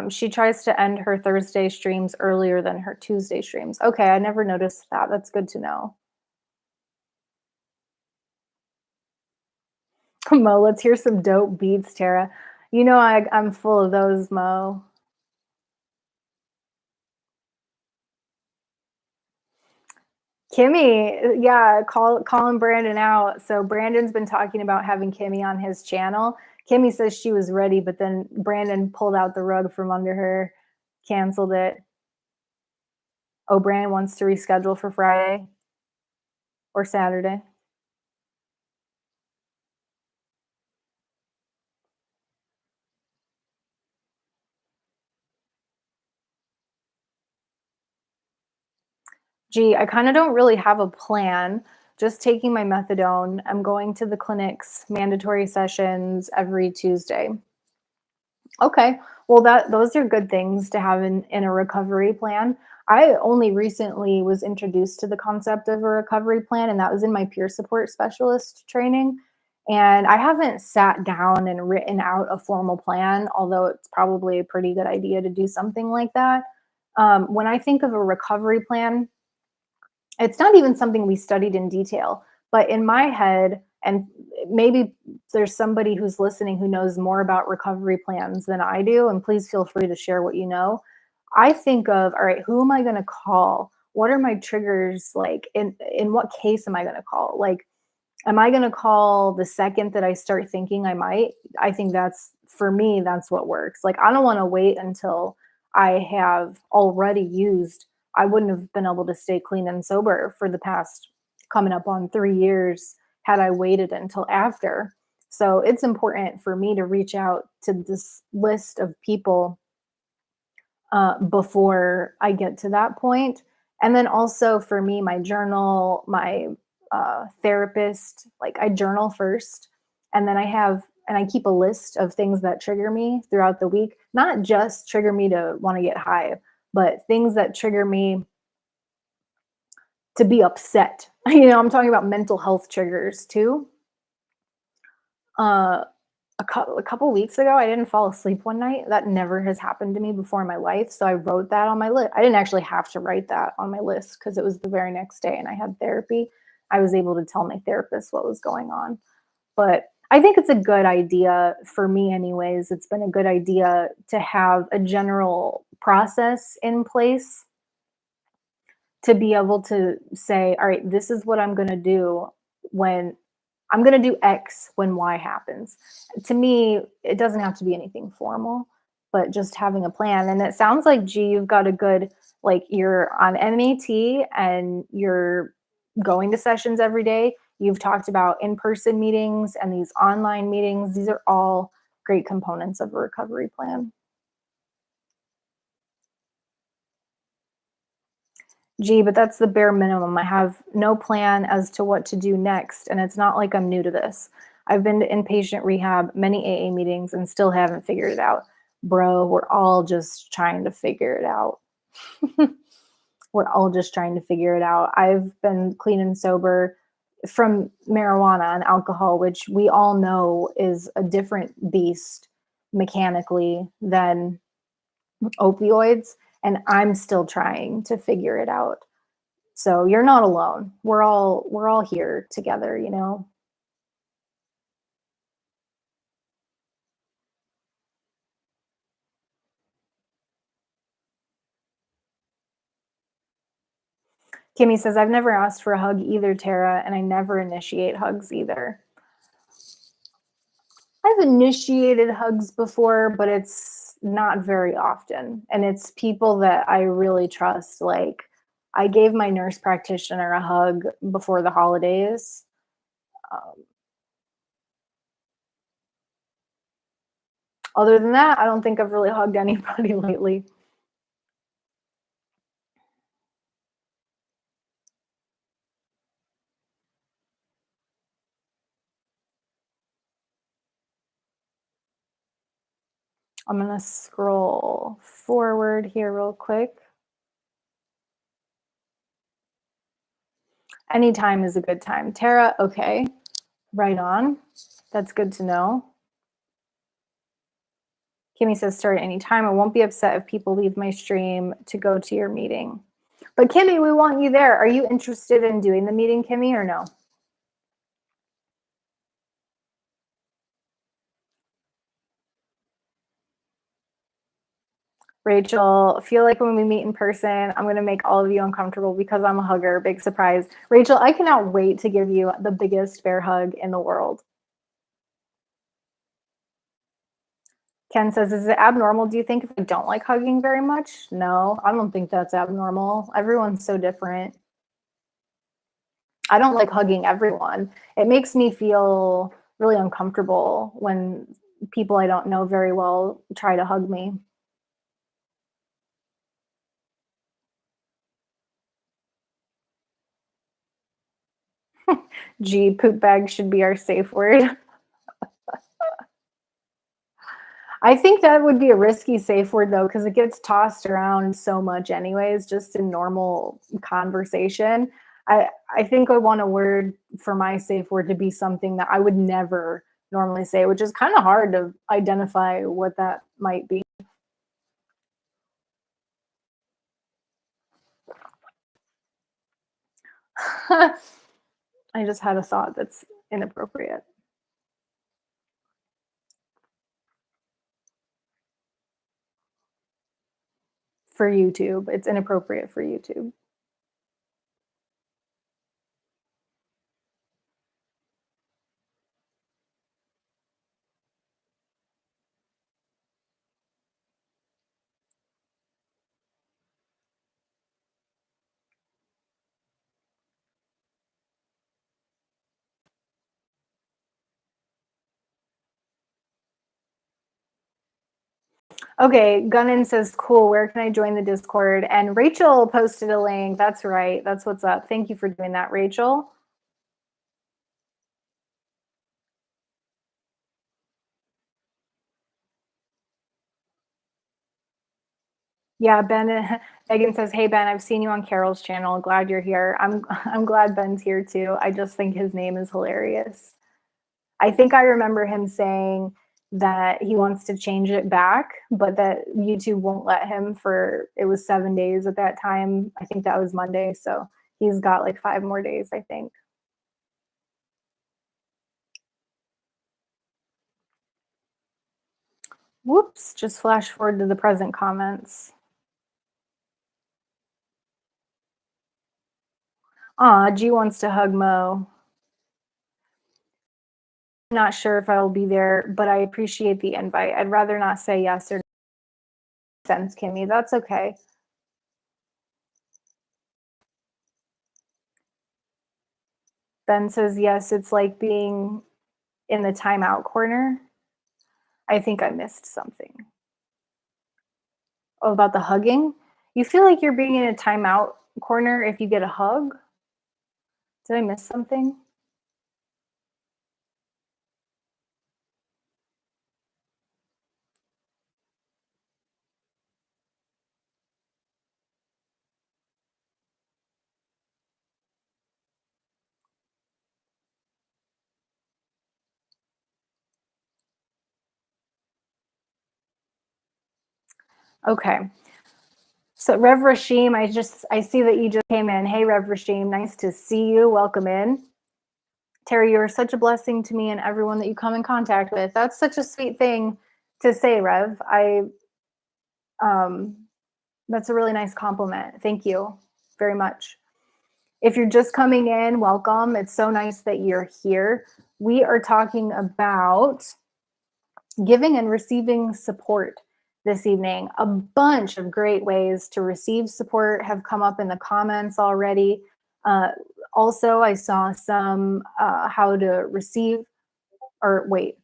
She tries to end her Thursday streams earlier than her Tuesday streams. Okay, I never noticed that. That's good to know. Mo, let's hear some dope beats, Tara. You know I'm full of those, Mo. Kimmy, yeah, calling Brandon out. So Brandon's been talking about having Kimmy on his channel. Kimmy says she was ready, but then Brandon pulled out the rug from under her, canceled it. Oh, Brandon wants to reschedule for Friday or Saturday. Gee, I kind of don't really have a plan. Just taking my methadone. I'm going to the clinic's mandatory sessions every Tuesday. Okay. Well, those are good things to have in a recovery plan. I only recently was introduced to the concept of a recovery plan, and that was in my peer support specialist training. And I haven't sat down and written out a formal plan, although it's probably a pretty good idea to do something like that. When I think of a recovery plan, it's not even something we studied in detail, but in my head, and maybe there's somebody who's listening who knows more about recovery plans than I do, and please feel free to share what you know. I think of, all right, who am I going to call? What are my triggers? Like in what case am I going to call? Like Am I going to call the second that I start thinking I might? I think that's, for me, that's what works. Like, I don't want to wait until I have already used. I wouldn't have been able to stay clean and sober for the past coming up on 3 years had I waited until after. So it's important for me to reach out to this list of people before I get to that point. And then also for me, my journal, my therapist, like I journal first, and then and I keep a list of things that trigger me throughout the week, not just trigger me to want to get high, but things that trigger me to be upset. I'm talking about mental health triggers too. Uh, a couple weeks ago, I didn't fall asleep one night. That never has happened to me before in my life. So I wrote that on my list. I didn't actually have to write that on my list because it was the very next day and I had therapy. I was able to tell my therapist what was going on. But I think it's a good idea for me, anyways. It's been a good idea to have a general process in place to be able to say, all right, this is what I'm going to do when I'm going to do X when Y happens. To me, it doesn't have to be anything formal, but just having a plan. And it sounds like, G, you've got a good, like, you're on MAT and you're going to sessions every day. You've talked about in person meetings and these online meetings. These are all great components of a recovery plan. Gee, but that's the bare minimum. I have no plan as to what to do next, and it's not like I'm new to this. I've been to inpatient rehab, many AA meetings, and still haven't figured it out. Bro, we're all just trying to figure it out. We're all just trying to figure it out. I've been clean and sober from marijuana and alcohol, which we all know is a different beast mechanically than opioids, and I'm still trying to figure it out. So you're not alone. We're all here together. Kimmy says, I've never asked for a hug either, Tara, and I never initiate hugs either. I've initiated hugs before, but it's not very often. And it's people that I really trust. Like, I gave my nurse practitioner a hug before the holidays. Um, Other than that, I don't think I've really hugged anybody lately. I'm going to scroll forward here real quick. Anytime is a good time. Tara, okay. Right on. That's good to know. Kimmy says, start anytime. I won't be upset if people leave my stream to go to your meeting. But Kimmy, we want you there. Are you interested in doing the meeting, Kimmy, or no? Rachel, feel like when we meet in person, I'm going to make all of you uncomfortable because I'm a hugger. Big surprise. Rachel, I cannot wait to give you the biggest bear hug in the world. Ken says, is it abnormal, do you think, if I don't like hugging very much? No, I don't think that's abnormal. Everyone's so different. I don't like hugging everyone. It makes me feel really uncomfortable when people I don't know very well try to hug me. Gee, poop bag should be our safe word. I think that would be a risky safe word though, because it gets tossed around so much anyways, just in normal conversation. I think I want a word for my safe word to be something that I would never normally say, which is kind of hard to identify what that might be. I just had a thought that's inappropriate. For YouTube. It's inappropriate for YouTube. Okay, Gunnan says, cool, where can I join the Discord? And Rachel posted a link. That's right. That's what's up. Thank you for doing that, Rachel. Yeah, Ben, Megan says, hey, Ben, I've seen you on Carol's channel. Glad you're here. I'm glad Ben's here too. I just think his name is hilarious. I think I remember him saying that he wants to change it back, but that YouTube won't let him for, it was 7 days at that time. I think that was Monday. So he's got like 5 more days, I think. Whoops, just flash forward to the present comments. G wants to hug Mo. Not sure if I will be there, but I appreciate the invite. I'd rather not say yes or no. Sense, Kimmy. That's okay. Ben says yes, it's like being in the timeout corner. I think I missed something. Oh, about the hugging? You feel like you're being in a timeout corner if you get a hug? Did I miss something? Okay. So Rev Rashim, I see that you just came in. Hey Rev Rashim, nice to see you. Welcome in. Terry, you're such a blessing to me and everyone that you come in contact with. That's such a sweet thing to say, Rev. That's a really nice compliment. Thank you very much. If you're just coming in, welcome. It's so nice that you're here. We are talking about giving and receiving support this evening. A bunch of great ways to receive support have come up in the comments already. Also, I saw some how to receive, or wait,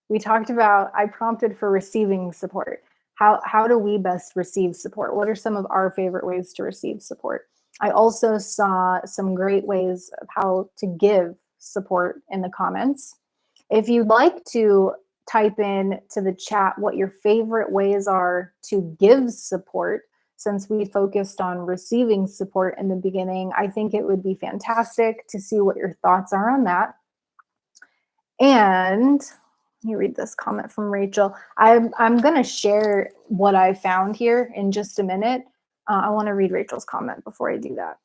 we talked about, I prompted for receiving support. How do we best receive support? What are some of our favorite ways to receive support? I also saw some great ways of how to give support in the comments. If you'd like to type in to the chat what your favorite ways are to give support, since we focused on receiving support in the beginning, I think it would be fantastic to see what your thoughts are on that. And let me read this comment from Rachel. I'm going to share what I found here in just a minute. I want to read Rachel's comment before I do that.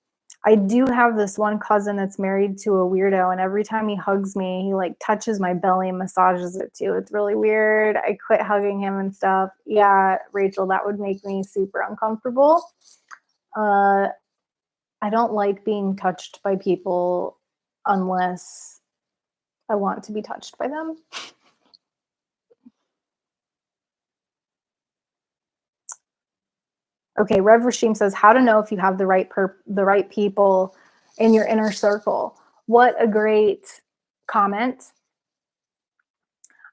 I do have this one cousin that's married to a weirdo, and every time he hugs me, he like touches my belly and massages it too. It's really weird. I quit hugging him and stuff. Yeah, Rachel, that would make me super uncomfortable. I don't like being touched by people unless I want to be touched by them. Okay, Rev Rashim says, how to know if you have the right people in your inner circle. What a great comment.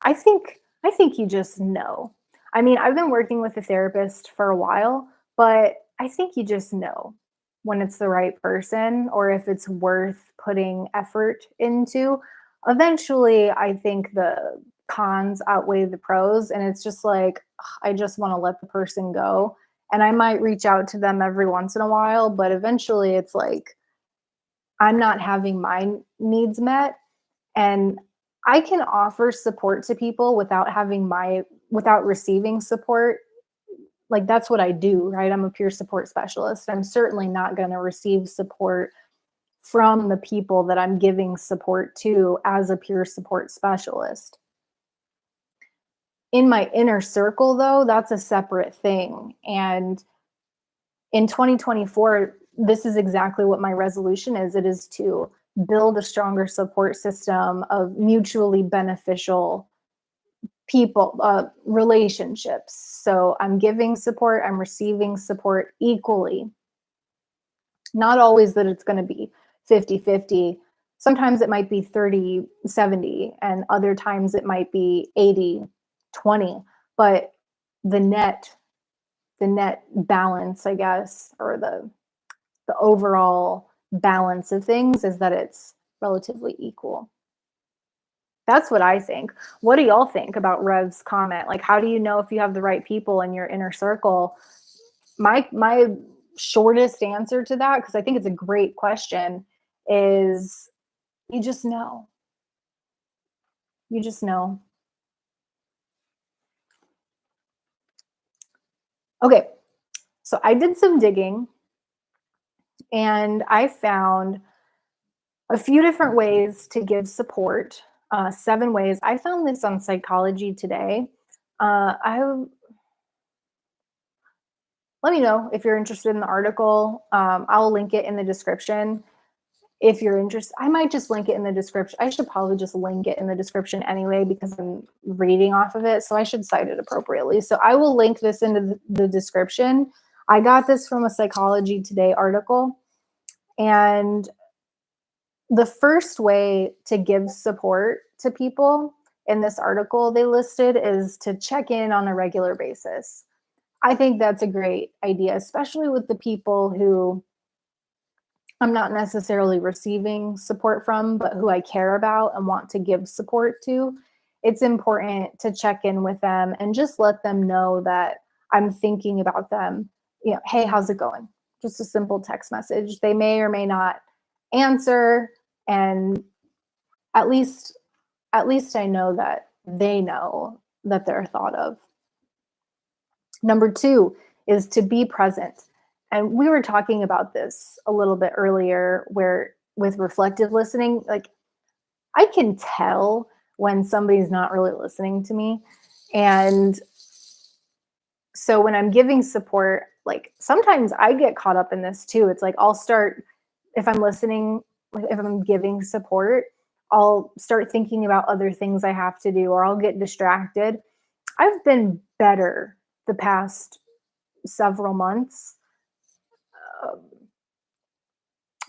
I think you just know. I mean, I've been working with a therapist for a while, but I think you just know when it's the right person or if it's worth putting effort into. Eventually, I think the cons outweigh the pros, and it's just like, I just want to let the person go. And I might reach out to them every once in a while, but eventually it's like I'm not having my needs met. And I can offer support to people without receiving support. Like that's what I do, right? I'm a peer support specialist. I'm certainly not going to receive support from the people that I'm giving support to as a peer support specialist. In my inner circle, though, that's a separate thing. And in 2024, this is exactly what my resolution is. It is to build a stronger support system of mutually beneficial people, relationships. So I'm giving support, I'm receiving support equally. Not always that it's going to be 50-50. Sometimes it might be 30-70, and other times it might be 80-20. But the net balance, I guess, or the overall balance of things is that it's relatively equal. That's what I think. What do y'all think about Rev's comment? Like, how do you know if you have the right people in your inner circle? My shortest answer to that, because I think it's a great question, is you just know. You just know. Okay, so I did some digging and I found a few different ways to give support. 7 ways. I found this on Psychology Today. I Let me know if you're interested in the article. I'll link it in the description. If you're interested, I might just link it in the description. I should probably just link it in the description anyway because I'm reading off of it, so I should cite it appropriately. So I will link this into the description. I got this from a Psychology Today article, and the first way to give support to people in this article they listed is to check in on a regular basis. I think that's a great idea, especially with the people who I'm not necessarily receiving support from, but who I care about and want to give support to. It's important to check in with them and just let them know that I'm thinking about them. You know, hey, how's it going? Just a simple text message. They may or may not answer, and at least I know that they know that they're thought of. Number 2 is to be present. And we were talking about this a little bit earlier, where with reflective listening, like I can tell when somebody's not really listening to me. And so when I'm giving support, like sometimes I get caught up in this too. It's like I'll start, if I'm listening, like if I'm giving support, I'll start thinking about other things I have to do, or I'll get distracted. I've been better the past several months.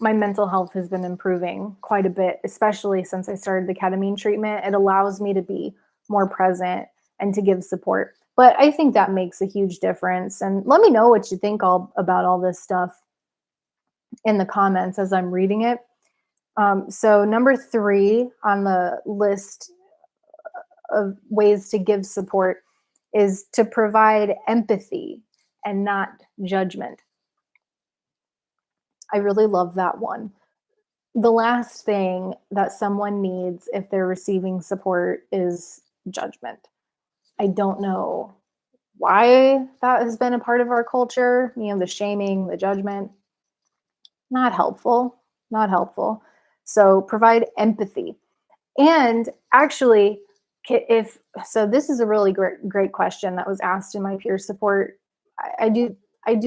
My mental health has been improving quite a bit, especially since I started the ketamine treatment. It allows me to be more present and to give support. But I think that makes a huge difference. And let me know what you think about all this stuff in the comments as I'm reading it. So number 3 on the list of ways to give support is to provide empathy and not judgment. I really love that one. The last thing that someone needs if they're receiving support is judgment. I don't know why that has been a part of our culture, the shaming, the judgment. Not helpful, not helpful. So provide empathy. And actually, if so, this is a really great question that was asked in my peer support. I do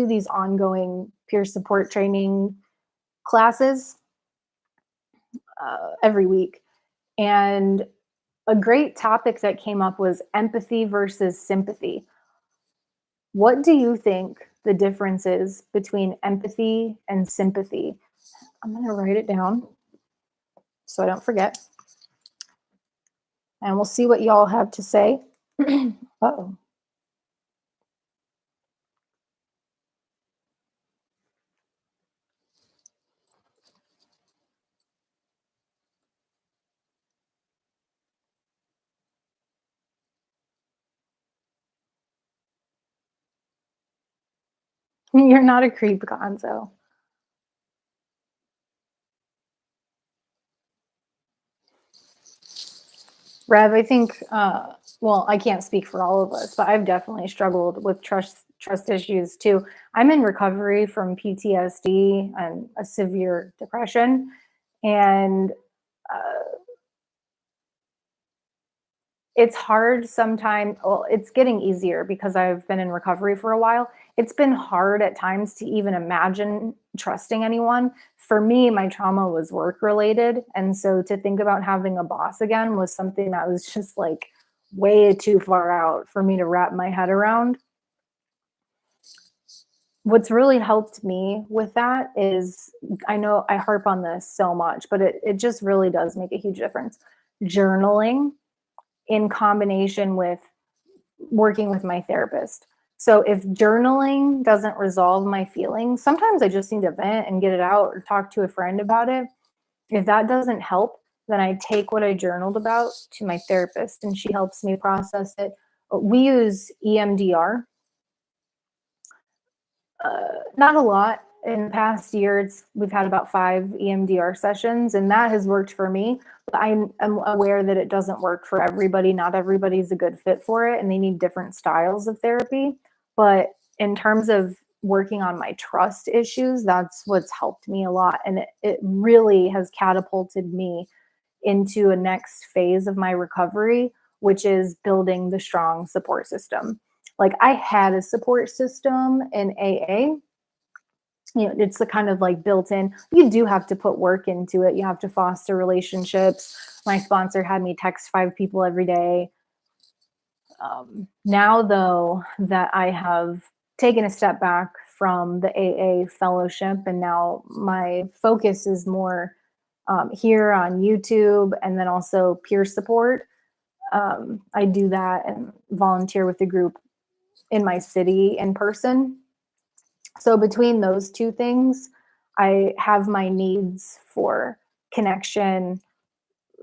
these ongoing peer support training classes every week, and a great topic that came up was empathy versus sympathy. What do you think the difference is between empathy and sympathy? I'm going to write it down so I don't forget. And we'll see what y'all have to say. Uh-oh. You're not a creep, Gonzo. Rev, I think, well, I can't speak for all of us, but I've definitely struggled with trust issues too. I'm in recovery from PTSD and a severe depression, and it's hard sometimes. Well, it's getting easier because I've been in recovery for a while. It's been hard at times to even imagine trusting anyone. For me, my trauma was work related. And so to think about having a boss again was something that was just like way too far out for me to wrap my head around. What's really helped me with that is, I know I harp on this so much, but it just really does make a huge difference. Journaling in combination with working with my therapist. So if journaling doesn't resolve my feelings, sometimes I just need to vent and get it out or talk to a friend about it. If that doesn't help, then I take what I journaled about to my therapist and she helps me process it. We use EMDR. Not a lot. In the past year, we've had about 5 EMDR sessions, and that has worked for me. But I am aware that it doesn't work for everybody. Not everybody's a good fit for it, and they need different styles of therapy. But in terms of working on my trust issues, that's what's helped me a lot. And it really has catapulted me into a next phase of my recovery, which is building the strong support system. Like I had a support system in AA. You know, it's the kind of like built in. You do have to put work into it. You have to foster relationships. My sponsor had me text 5 people every day. Now, though, that I have taken a step back from the AA fellowship, and now my focus is more here on YouTube and then also peer support. I do that and volunteer with the group in my city in person. So between those two things, I have my needs for connection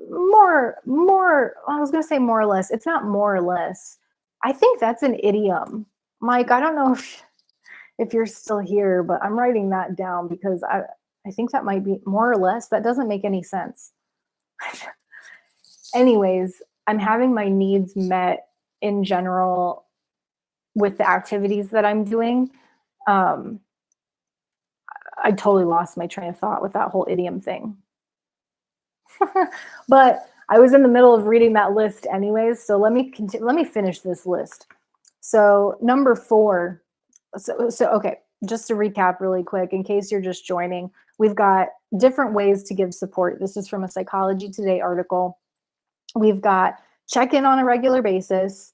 I was going to say more or less. It's not more or less. I think that's an idiom. Mike, I don't know if you're still here, but I'm writing that down because I think that might be more or less. That doesn't make any sense. Anyways, I'm having my needs met in general with the activities that I'm doing. I totally lost my train of thought with that whole idiom thing. But I was in the middle of reading that list anyways, so let me finish this list. So number 4, so okay, just to recap really quick, in case you're just joining, we've got different ways to give support. This is from a Psychology Today article. We've got check in on a regular basis,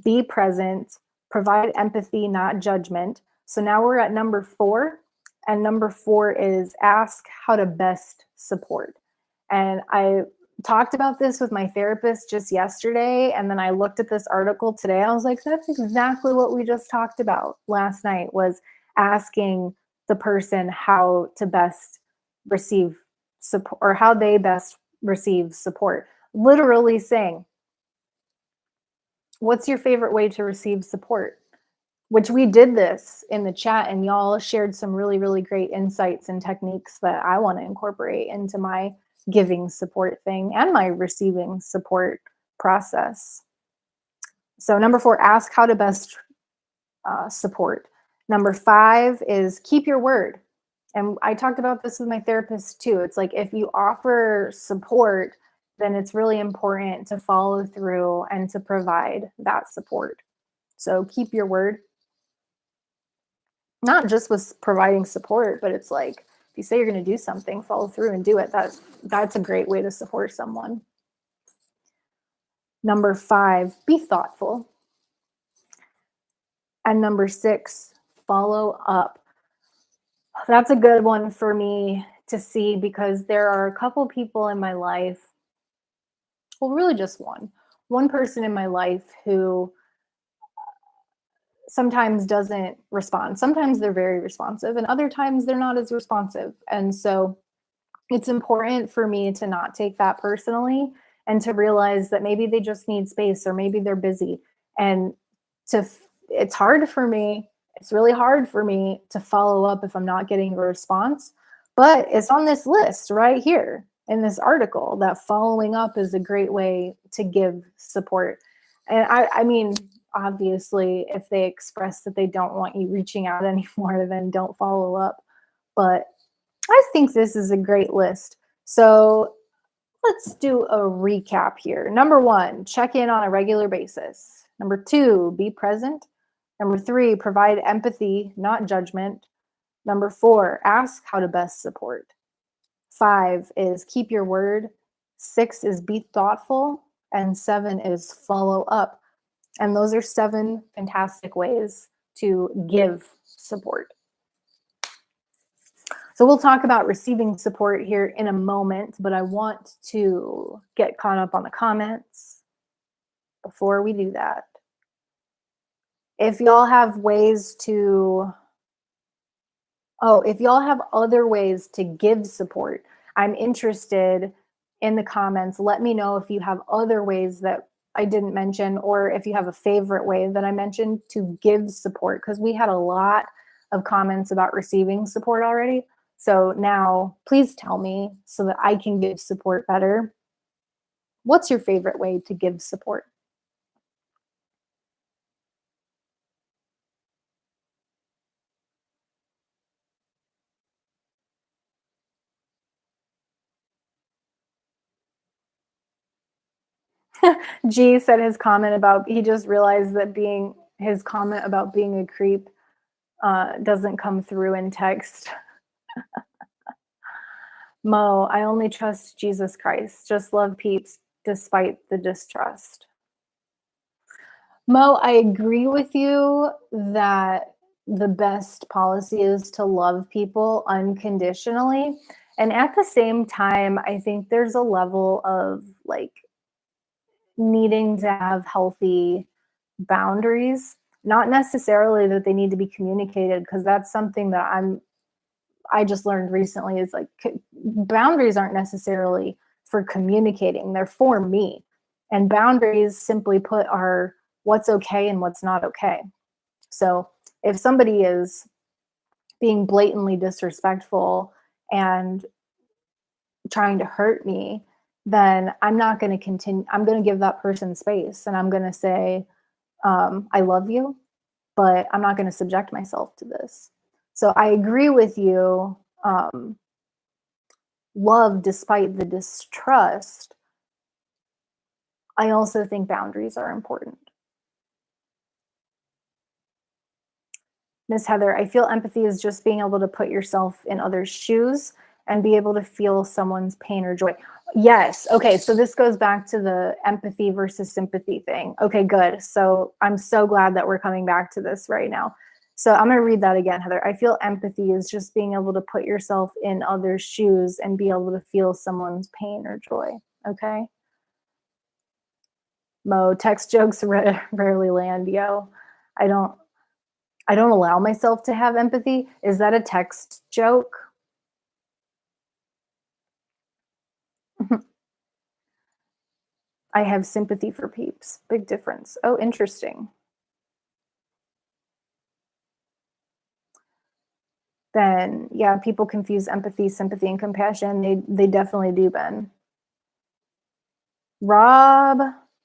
be present, provide empathy, not judgment. So now we're at number 4, and number 4 is ask how to best support. And I talked about this with my therapist just yesterday, and then I looked at this article today. I was like, that's exactly what we just talked about last night, was asking the person how to best receive support, or how they best receive support. Literally saying, what's your favorite way to receive support? Which we did this in the chat, and y'all shared some really, really great insights and techniques that I want to incorporate into my giving support thing and my receiving support process. So number 4, ask how to best support. Number 5 is keep your word. And I talked about this with my therapist too. It's like, if you offer support, then it's really important to follow through and to provide that support. So keep your word. Not just with providing support, but it's like, if you say you're going to do something, follow through and do it. That's a great way to support someone. Number 5, be thoughtful. And number 6, follow up. That's a good one for me to see, because there are a couple people in my life, well, really just one person in my life who sometimes doesn't respond. Sometimes they're very responsive, and other times they're not as responsive. And so it's important for me to not take that personally, and to realize that maybe they just need space, or maybe they're busy. And it's hard for me. It's really hard for me to follow up if I'm not getting a response. But it's on this list right here in this article that following up is a great way to give support. And I mean, obviously, if they express that they don't want you reaching out anymore, then don't follow up. But I think this is a great list. So let's do a recap here. Number 1, check in on a regular basis. Number 2, be present. Number 3, provide empathy, not judgment. Number 4, ask how to best support. 5 is keep your word. 6 is be thoughtful. And 7 is follow up. And those are 7 fantastic ways to give support. So we'll talk about receiving support here in a moment, but I want to get caught up on the comments before we do that. If y'all have ways to, oh, if y'all have other ways to give support, I'm interested in the comments. Let me know if you have other ways that I didn't mention, or if you have a favorite way that I mentioned to give support, because we had a lot of comments about receiving support already. So now please tell me so that I can give support better. What's your favorite way to give support? G said his comment about, he just realized that being his comment about being a creep doesn't come through in text. Mo, I only trust Jesus Christ. Just love peeps despite the distrust. Mo, I agree with you that the best policy is to love people unconditionally. And at the same time, I think there's a level of like needing to have healthy boundaries. Not necessarily that they need to be communicated, because that's something that I just learned recently is like boundaries aren't necessarily for communicating, they're for me. And boundaries, simply put, are what's okay and what's not okay. So if somebody is being blatantly disrespectful and trying to hurt me, then I'm not going to continue. I'm going to give that person space, and I'm going to say, I love you, but I'm not going to subject myself to this. So I agree with you. Love despite the distrust. I also think boundaries are important. Miss Heather, I feel empathy is just being able to put yourself in others' shoes and be able to feel someone's pain or joy. Yes. Okay. So this goes back to the empathy versus sympathy thing. Okay, good. So I'm so glad that we're coming back to this right now. So I'm going to read that again, Heather. I feel empathy is just being able to put yourself in others' shoes and be able to feel someone's pain or joy. Okay. Mo, text jokes rarely land, yo. I don't I don't allow myself to have empathy. Is that a text joke? I have sympathy for peeps. Big difference. Oh, interesting. Then yeah, people confuse empathy, sympathy, and compassion. They definitely do, Ben. Rob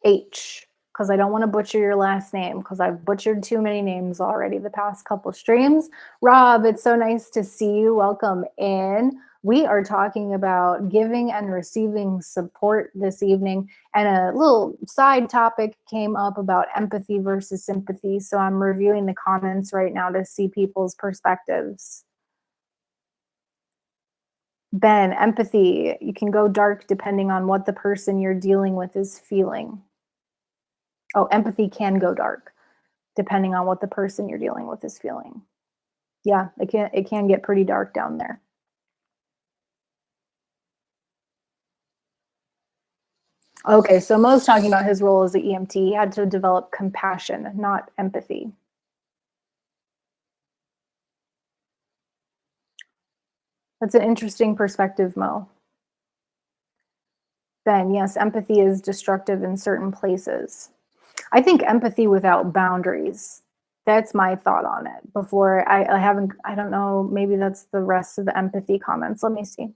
H, because I don't want to butcher your last name, because I've butchered too many names already the past couple streams. Rob, it's so nice to see you. Welcome in. We are talking about giving and receiving support this evening, and a little side topic came up about empathy versus sympathy. So I'm reviewing the comments right now to see people's perspectives. Ben, empathy, you can go dark depending on what the person you're dealing with is feeling. Oh, empathy can go dark depending on what the person you're dealing with is feeling. Yeah, it can get pretty dark down there. Okay, so Mo's talking about his role as an EMT. He had to develop compassion, not empathy. That's an interesting perspective, Mo. Ben, yes, empathy is destructive in certain places. I think empathy without boundaries. That's my thought on it. Before I don't know, maybe that's the rest of the empathy comments. Let me see.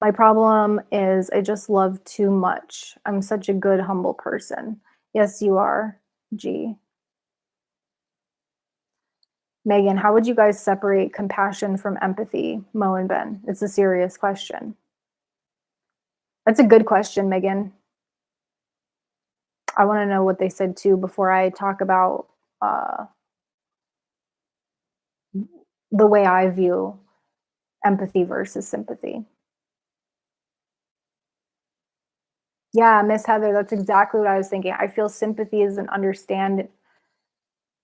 My problem is I just love too much. I'm such a good, humble person. Yes, you are, G. Megan, how would you guys separate compassion from empathy? Mo and Ben. It's a serious question. That's a good question, Megan. I want to know what they said too before I talk about the way I view empathy versus sympathy. Yeah, Miss Heather, that's exactly what I was thinking. I feel sympathy is an understand.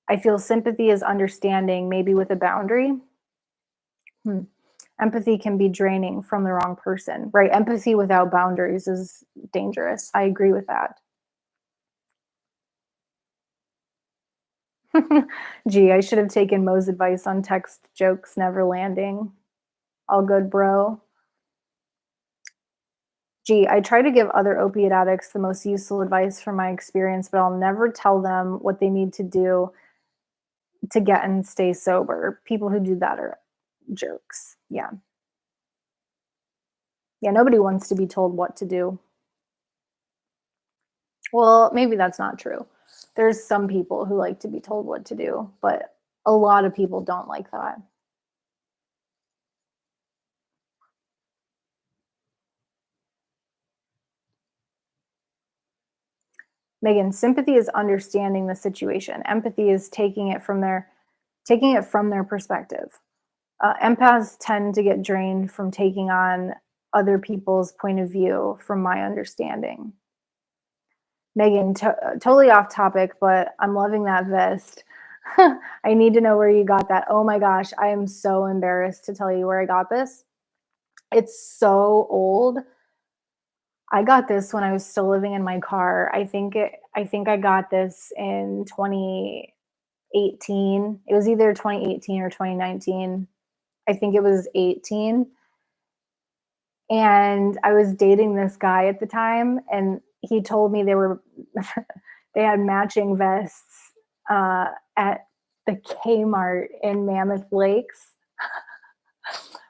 I feel sympathy is understanding, maybe with a boundary. Empathy can be draining from the wrong person, right? Empathy without boundaries is dangerous. I agree with that. Gee, I should have taken Mo's advice on text jokes never landing. All good, bro. Gee, I try to give other opiate addicts the most useful advice from my experience, but I'll never tell them what they need to do to get and stay sober. People who do that are jerks. Yeah. Yeah, nobody wants to be told what to do. Well, maybe that's not true. There's some people who like to be told what to do, but a lot of people don't like that. Megan, sympathy is understanding the situation. Empathy is taking it from their perspective. Empaths tend to get drained from taking on other people's point of view, from my understanding. Megan, totally off topic, but I'm loving that vest. I need to know where you got that. Oh my gosh, I am so embarrassed to tell you where I got this. It's so old. I got this when I was still living in my car. I think I got this in 2018. It was either 2018 or 2019. I think it was 18. And I was dating this guy at the time, and he told me they were they had matching vests at the Kmart in Mammoth Lakes,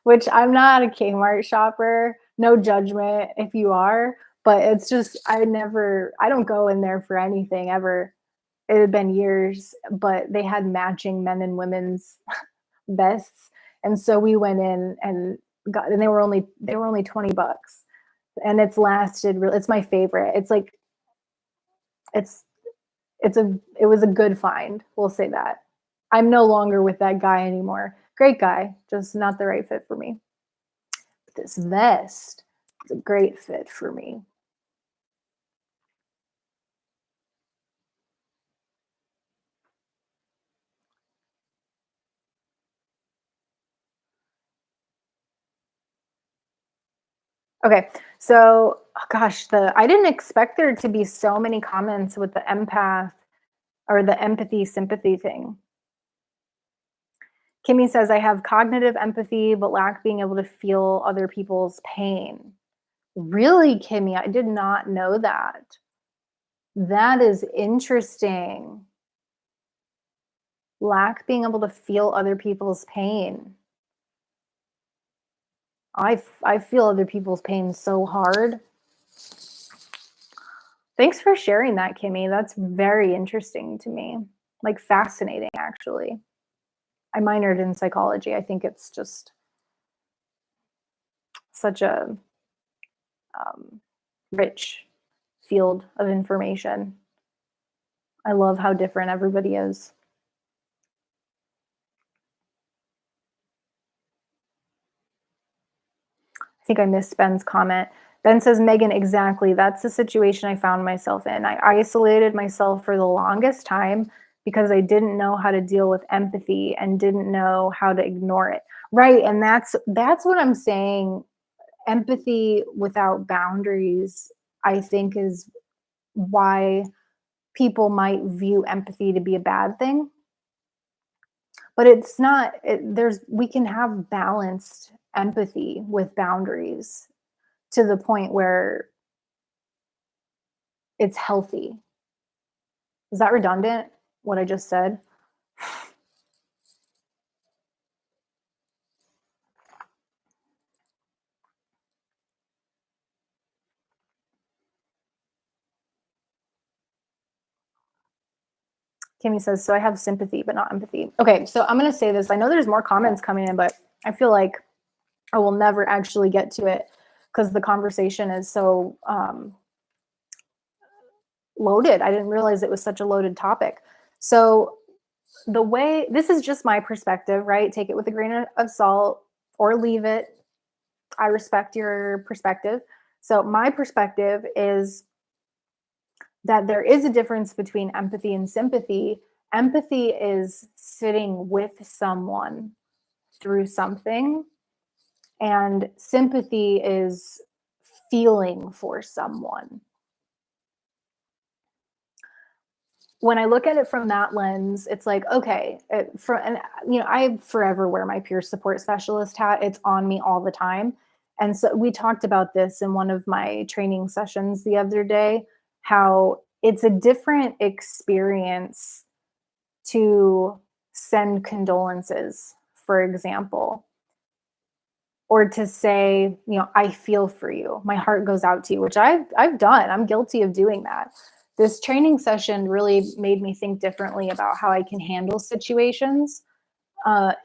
which I'm not a Kmart shopper. No judgment if you are, but it's just I don't go in there for anything ever. It had been years, but they had matching men and women's vests, and so we went in and got, and they were only $20, and it's lasted. It's my favorite. It's like it's it was a good find. We'll say that. I'm no longer with that guy anymore. Great guy, just not the right fit for me. But this vest is a great fit for me. Okay, so oh gosh, the I didn't expect there to be so many comments with the empath or the empathy sympathy thing. Kimmy says, I have cognitive empathy, but lack being able to feel other people's pain. Really, Kimmy? I did not know that. That is interesting. Lack being able to feel other people's pain. I feel other people's pain so hard. Thanks for sharing that, Kimmy. That's very interesting to me. Like fascinating, actually. I minored in psychology. I think it's just such a um, rich field of information. I love how different everybody is. I think I missed Ben's comment. Ben says, Megan, exactly. That's the situation I found myself in. I isolated myself for the longest time because I didn't know how to deal with empathy and didn't know how to ignore it. Right. And that's what I'm saying. Empathy without boundaries, I think, is why people might view empathy to be a bad thing, but it's not. There's we can have balanced empathy with boundaries to the point where it's healthy. Is that redundant, what I just said? Kimmy says, so I have sympathy, but not empathy. Okay, so I'm going to say this. I know there's more comments coming in, but I feel like I will never actually get to it because the conversation is so loaded. I didn't realize it was such a loaded topic. So the way, this is just my perspective, right? Take it with a grain of salt or leave it. I respect your perspective. So my perspective is that there is a difference between empathy and sympathy. Empathy is sitting with someone through something, and sympathy is feeling for someone. when I look at it from that lens, it's like, okay, and I forever wear my peer support specialist hat. It's on me all the time. And so we talked about this in one of my training sessions the other day, how it's a different experience to send condolences, for example, or to say, I feel for you. My heart goes out to you, which I've done. I'm guilty of doing that. This training session really made me think differently about how I can handle situations.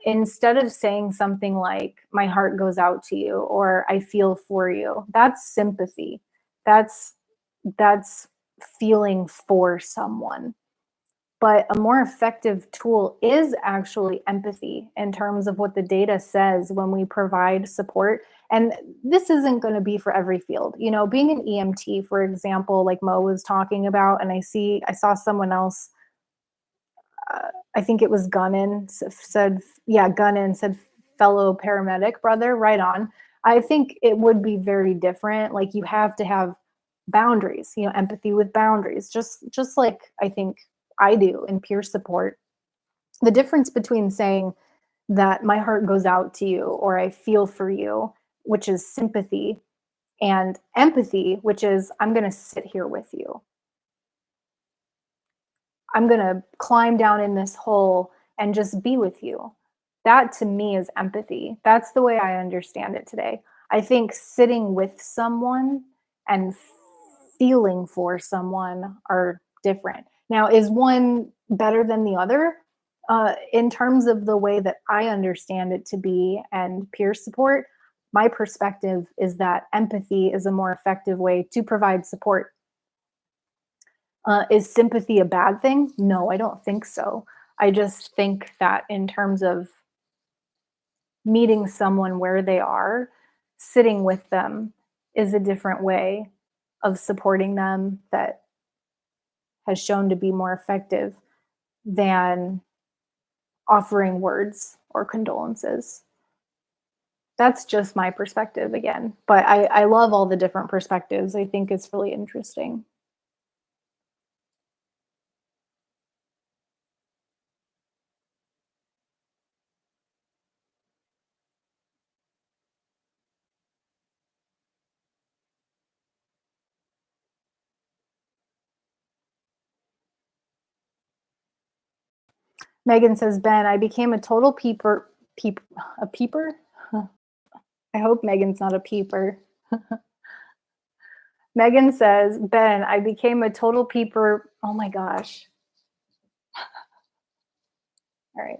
Instead of saying something like, my heart goes out to you, or I feel for you, that's sympathy. That's feeling for someone. But a more effective tool is actually empathy in terms of what the data says when we provide support. And this isn't going to be for every field. Being an EMT, for example, like Mo was talking about, and I saw someone else, I think it was Gunnan, said fellow paramedic brother, right on. I think it would be very different. Like, you have to have boundaries, empathy with boundaries, just like I think I do in peer support. The difference between saying that my heart goes out to you or I feel for you, which is sympathy, and empathy, which is I'm going to sit here with you. I'm going to climb down in this hole and just be with you. That to me is empathy. That's the way I understand it today. I think sitting with someone and feeling for someone are different. Now, is one better than the other? In terms of the way that I understand it to be and peer support, my perspective is that empathy is a more effective way to provide support. Is sympathy a bad thing? No, I don't think so. I just think that in terms of meeting someone where they are, sitting with them is a different way of supporting them that has shown to be more effective than offering words or condolences. That's just my perspective again, but I love all the different perspectives. I think it's really interesting. Megan says, Ben, I became a total a peeper? I hope Megan's not a peeper. Megan says, Ben, I became a total peeper. Oh my gosh. All right.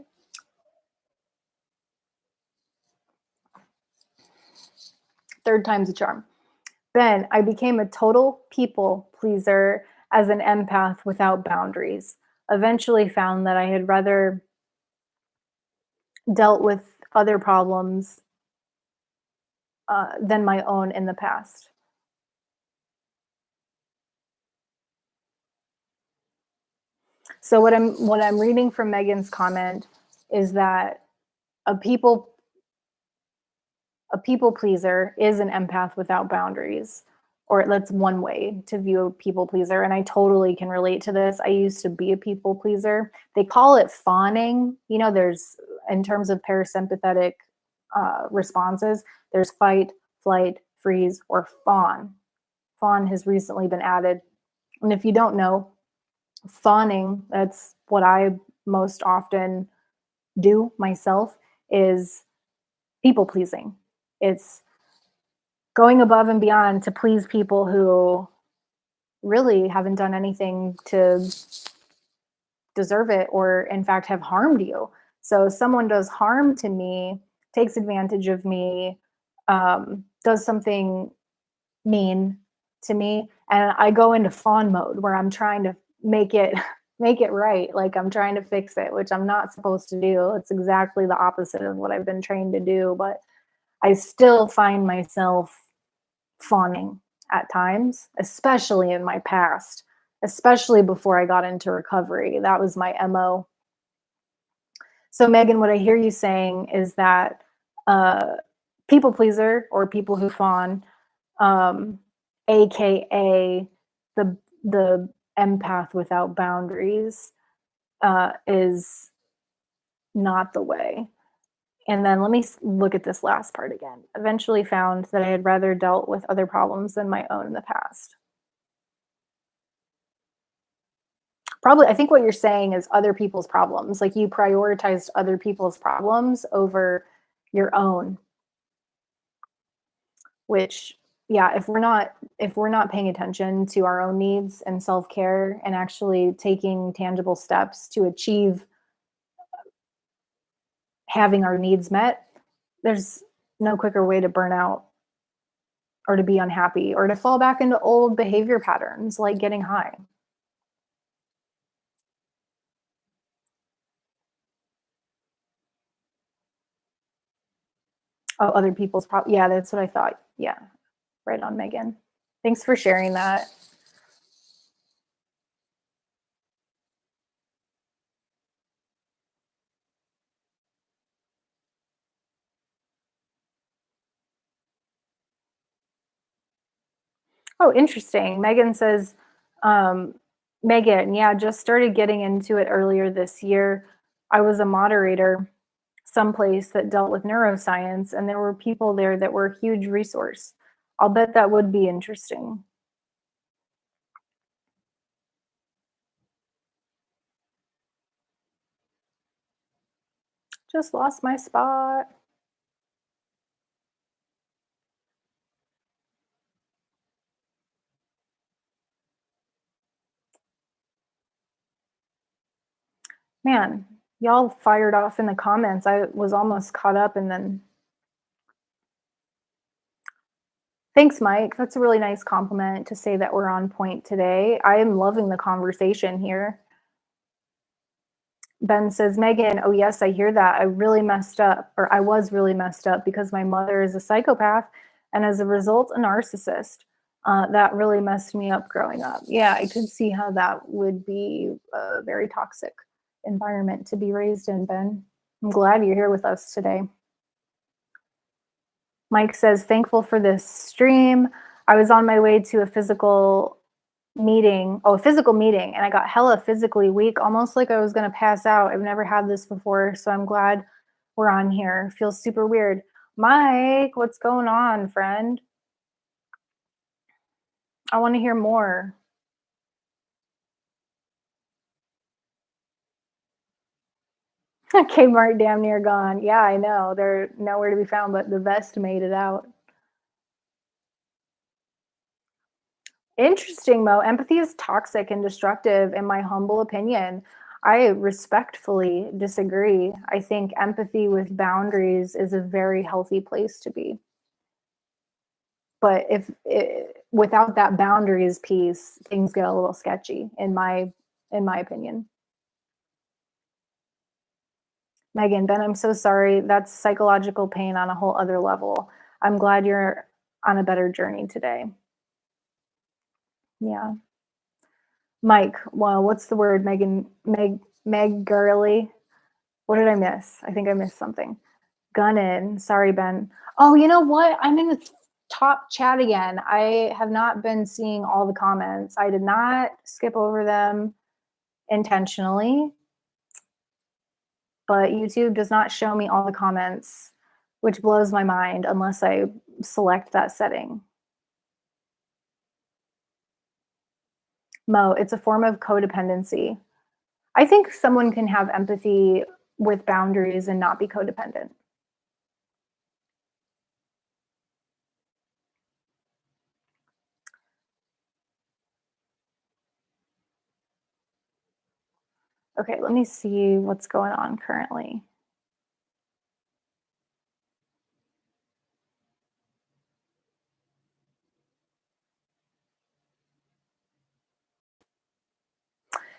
Third time's a charm. Ben, I became a total people pleaser as an empath without boundaries. Eventually found that I had rather dealt with other problems than my own in the past. So what I'm reading from Megan's comment is that a people pleaser is an empath without boundaries, or that's one way to view a people pleaser. And I totally can relate to this. I used to be a people pleaser. They call it fawning. There's, in terms of parasympathetic responses, there's fight, flight, freeze, or fawn. Fawn has recently been added. And if you don't know, fawning, that's what I most often do myself, is people pleasing. It's going above and beyond to please people who really haven't done anything to deserve it, or in fact have harmed you. So someone does harm to me, takes advantage of me, does something mean to me, and I go into fawn mode where I'm trying to make it right. Like, I'm trying to fix it, which I'm not supposed to do. It's exactly the opposite of what I've been trained to do, but I still find myself fawning at times, especially in my past, especially before I got into recovery. That was my MO. So Megan, what I hear you saying is that people pleaser, or people who fawn, AKA the empath without boundaries is not the way. And then let me look at this last part again. Eventually found that I had rather dealt with other problems than my own in the past. Probably, I think what you're saying is other people's problems. Like you prioritized other people's problems over your own, which yeah, if we're not paying attention to our own needs and self-care and actually taking tangible steps to achieve having our needs met, there's no quicker way to burn out or to be unhappy or to fall back into old behavior patterns like getting high. Oh, other people's yeah, that's what I thought. Yeah, right on, Megan. Thanks for sharing that. Oh, interesting. Megan says, um, Megan, yeah, just started getting into it earlier this year. I was a moderator someplace that dealt with neuroscience, and there were people there that were a huge resource. I'll bet that would be interesting. Just lost my spot. Man, y'all fired off in the comments. I was almost caught up and then thanks, Mike. That's a really nice compliment to say that we're on point today. I am loving the conversation here. Ben says, Megan, oh, yes, I hear that. I really messed up, or I was really messed up because my mother is a psychopath and as a result, a narcissist. That really messed me up growing up. Yeah, I could see how that would be a very toxic environment to be raised in, Ben. I'm glad you're here with us today. Mike says, thankful for this stream. I was on my way to a physical meeting, and I got hella physically weak, almost like I was going to pass out. I've never had this before, so I'm glad we're on here. Feels super weird. Mike, what's going on, friend? I want to hear more. Kmart damn near gone. Yeah, I know. They're nowhere to be found, but the vest made it out. Interesting, Mo. Empathy is toxic and destructive, in my humble opinion. I respectfully disagree. I think empathy with boundaries is a very healthy place to be. But without that boundaries piece, things get a little sketchy, in my opinion. Megan, Ben, I'm so sorry. That's psychological pain on a whole other level. I'm glad you're on a better journey today. Yeah. Mike, well, what's the word, Megan? Meg Gurley? What did I miss? I think I missed something. Gunnin. Sorry, Ben. Oh, you know what? I'm in the top chat again. I have not been seeing all the comments. I did not skip over them intentionally, but YouTube does not show me all the comments, which blows my mind unless I select that setting. Mo, it's a form of codependency. I think someone can have empathy with boundaries and not be codependent. Okay, let me see what's going on currently.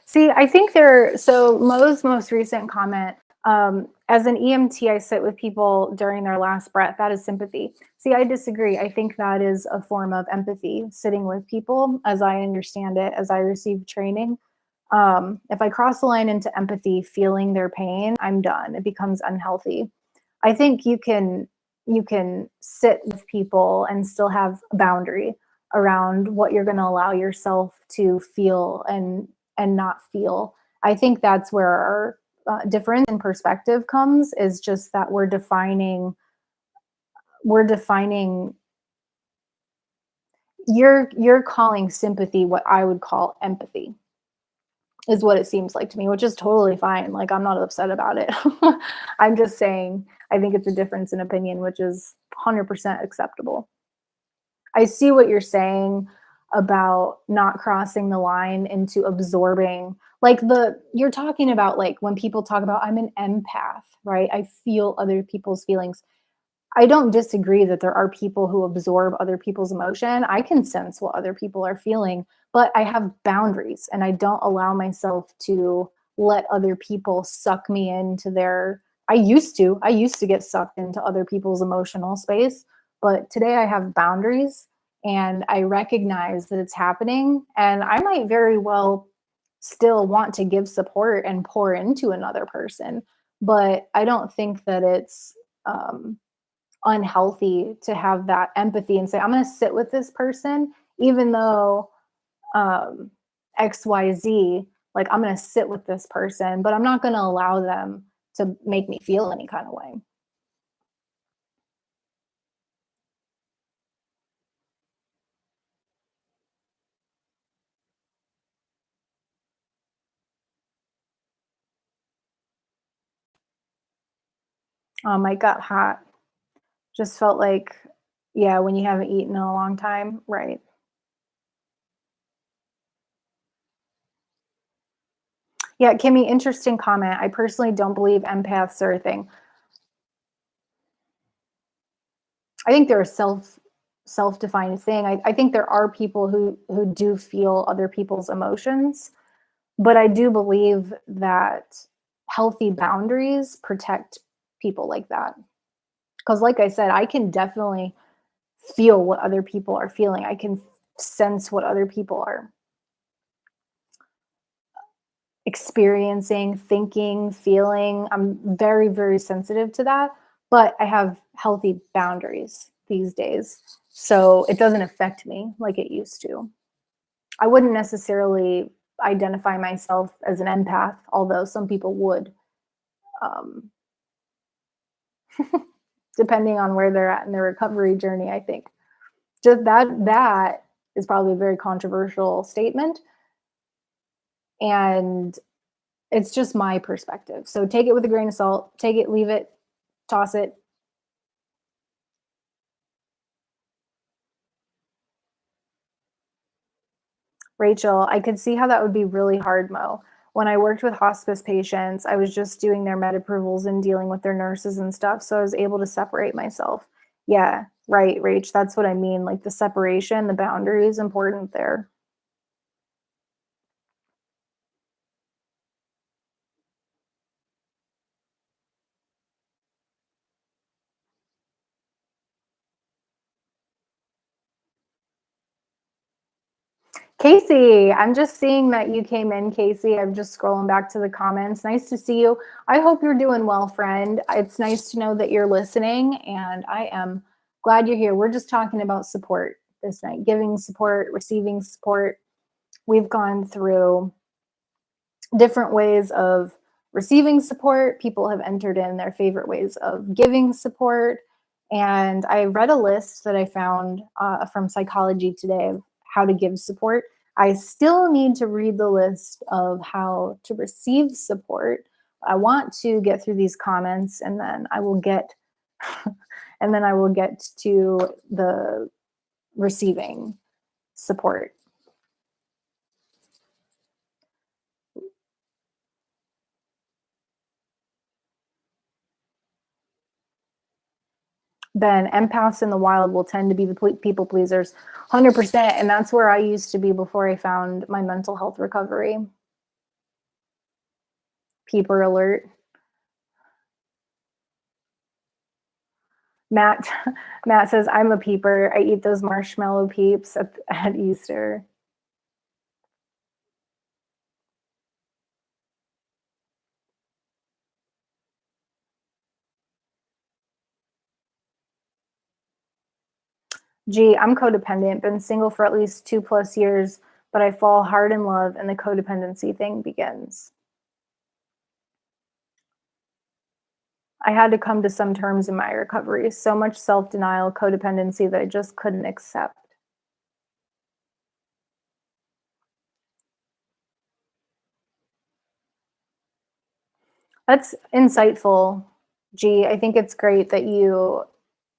See, I think so Mo's most recent comment, as an EMT, I sit with people during their last breath. That is sympathy. See, I disagree. I think that is a form of empathy, sitting with people as I understand it, as I receive training. If I cross the line into empathy, feeling their pain, I'm done. It becomes unhealthy. I think you can sit with people and still have a boundary. around what you're going to allow yourself to feel and not feel. I think that's where our difference in perspective comes, is just that we're defining you're calling sympathy what I would call empathy, is what it seems like to me, which is totally fine. Like, I'm not upset about it. I'm just saying I think it's a difference in opinion, which is 100% acceptable. I see what you're saying about not crossing the line into absorbing. Like, you're talking about, like, when people talk about, I'm an empath, right? I feel other people's feelings. I don't disagree that there are people who absorb other people's emotion. I can sense what other people are feeling, but I have boundaries and I don't allow myself to let other people suck me into their. I used to get sucked into other people's emotional space, but today I have boundaries and I recognize that it's happening, and I might very well still want to give support and pour into another person, but I don't think that it's um unhealthy to have that empathy and say, I'm going to sit with this person, even though um, XYZ, like, I'm going to sit with this person, but I'm not going to allow them to make me feel any kind of way. My gut hot. Just felt like, yeah, when you haven't eaten in a long time, right? Yeah, Kimmy, interesting comment. I personally don't believe empaths are a thing. I think they're a self-defined thing. I think there are people who do feel other people's emotions, but I do believe that healthy boundaries protect people like that. Because, like I said, I can definitely feel what other people are feeling. I can sense what other people are experiencing, thinking, feeling. I'm very, very sensitive to that, but I have healthy boundaries these days. So it doesn't affect me like it used to. I wouldn't necessarily identify myself as an empath, although some people would, um, depending on where they're at in their recovery journey, I think. Just that is probably a very controversial statement, and it's just my perspective. So take it with a grain of salt, take it, leave it, toss it. Rachel, I could see how that would be really hard, Mo. When I worked with hospice patients, I was just doing their med approvals and dealing with their nurses and stuff. So I was able to separate myself. Yeah, right, Rach. That's what I mean. Like, the separation, the boundary is important there. Casey, I'm just seeing that you came in, Casey. I'm just scrolling back to the comments. Nice to see you. I hope you're doing well, friend. It's nice to know that you're listening, and I am glad you're here. We're just talking about support this night, giving support, receiving support. We've gone through different ways of receiving support. People have entered in their favorite ways of giving support. And I read a list that I found from Psychology Today of how to give support. I still need to read the list of how to receive support. I want to get through these comments, and then I will get to the receiving support. Then empaths in the wild will tend to be the people pleasers, 100%. And that's where I used to be before I found my mental health recovery. Peeper alert. Matt Matt says, I'm a peeper. I eat those marshmallow peeps at Easter. Gee, I'm codependent, been single for at least 2+ years, but I fall hard in love and the codependency thing begins. I had to come to some terms in my recovery. So much self denial, codependency that I just couldn't accept. That's insightful, G. I think it's great that you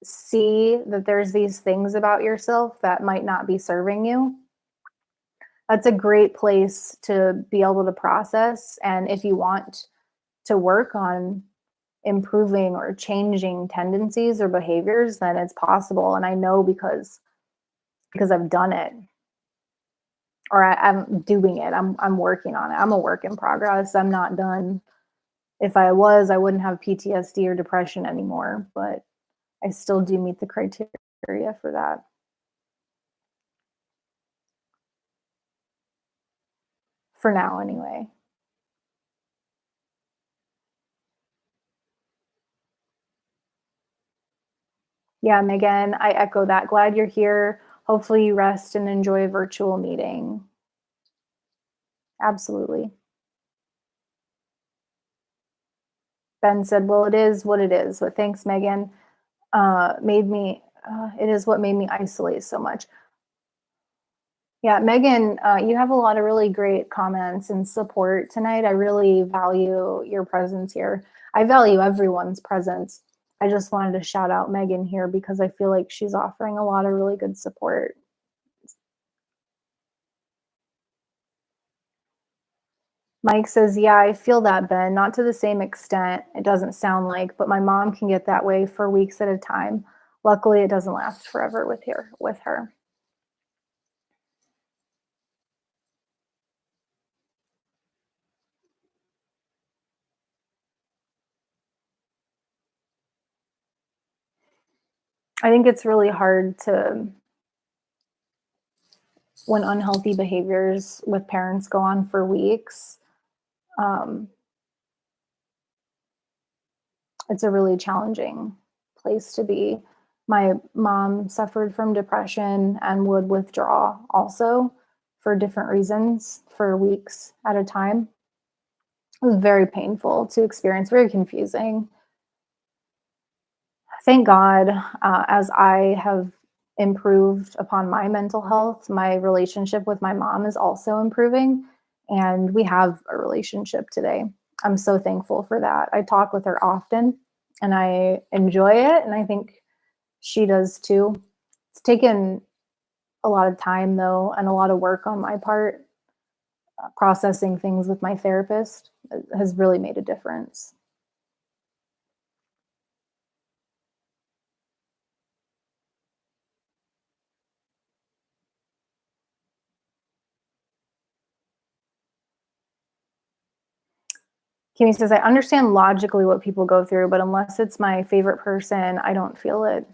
see that there's these things about yourself that might not be serving you. That's a great place to be able to process. And if you want to work on improving or changing tendencies or behaviors, then it's possible. And I know because I've done it, or I'm doing it. I'm working on it. I'm a work in progress. I'm not done. If I was, I wouldn't have PTSD or depression anymore, but I still do meet the criteria for that. For now, anyway. Yeah, Megan, I echo that. Glad you're here. Hopefully, you rest and enjoy a virtual meeting. Absolutely. Ben said, well, it is what it is. But thanks, Megan. It is what made me isolate so much. Yeah, Megan, you have a lot of really great comments and support tonight. I really value your presence here. I value everyone's presence. I just wanted to shout out Megan here because I feel like she's offering a lot of really good support. Mike says, yeah, I feel that, Ben. Not to the same extent, it doesn't sound like, but my mom can get that way for weeks at a time. Luckily, it doesn't last forever with her. I think it's really hard to when unhealthy behaviors with parents go on for weeks. Um, it's a really challenging place to be. My mom suffered from depression and would withdraw also for different reasons for weeks at a time. It was very painful to experience, very confusing. Thank God, as I have improved upon my mental health, my relationship with my mom is also improving, and we have a relationship today. I'm so thankful for that. I talk with her often, and I enjoy it, and I think she does too. It's taken a lot of time, though, and a lot of work on my part. Processing things with my therapist has really made a difference. Kimmy says, I understand logically what people go through, but unless it's my favorite person, I don't feel it.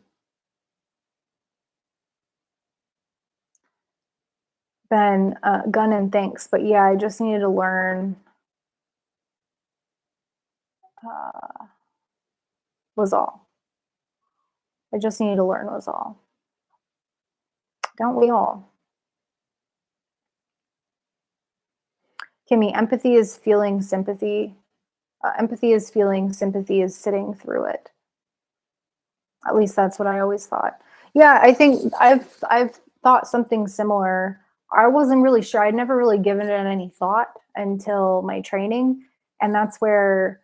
Ben, gun and thanks. But yeah, I just needed to learn uh, was all. I just needed to learn was all. Don't we all? Kimmy, empathy is feeling sympathy. Empathy is feeling, sympathy is sitting through it. At least that's what I always thought. Yeah, I think I've thought something similar. I wasn't really sure. I'd never really given it any thought until my training, and that's where,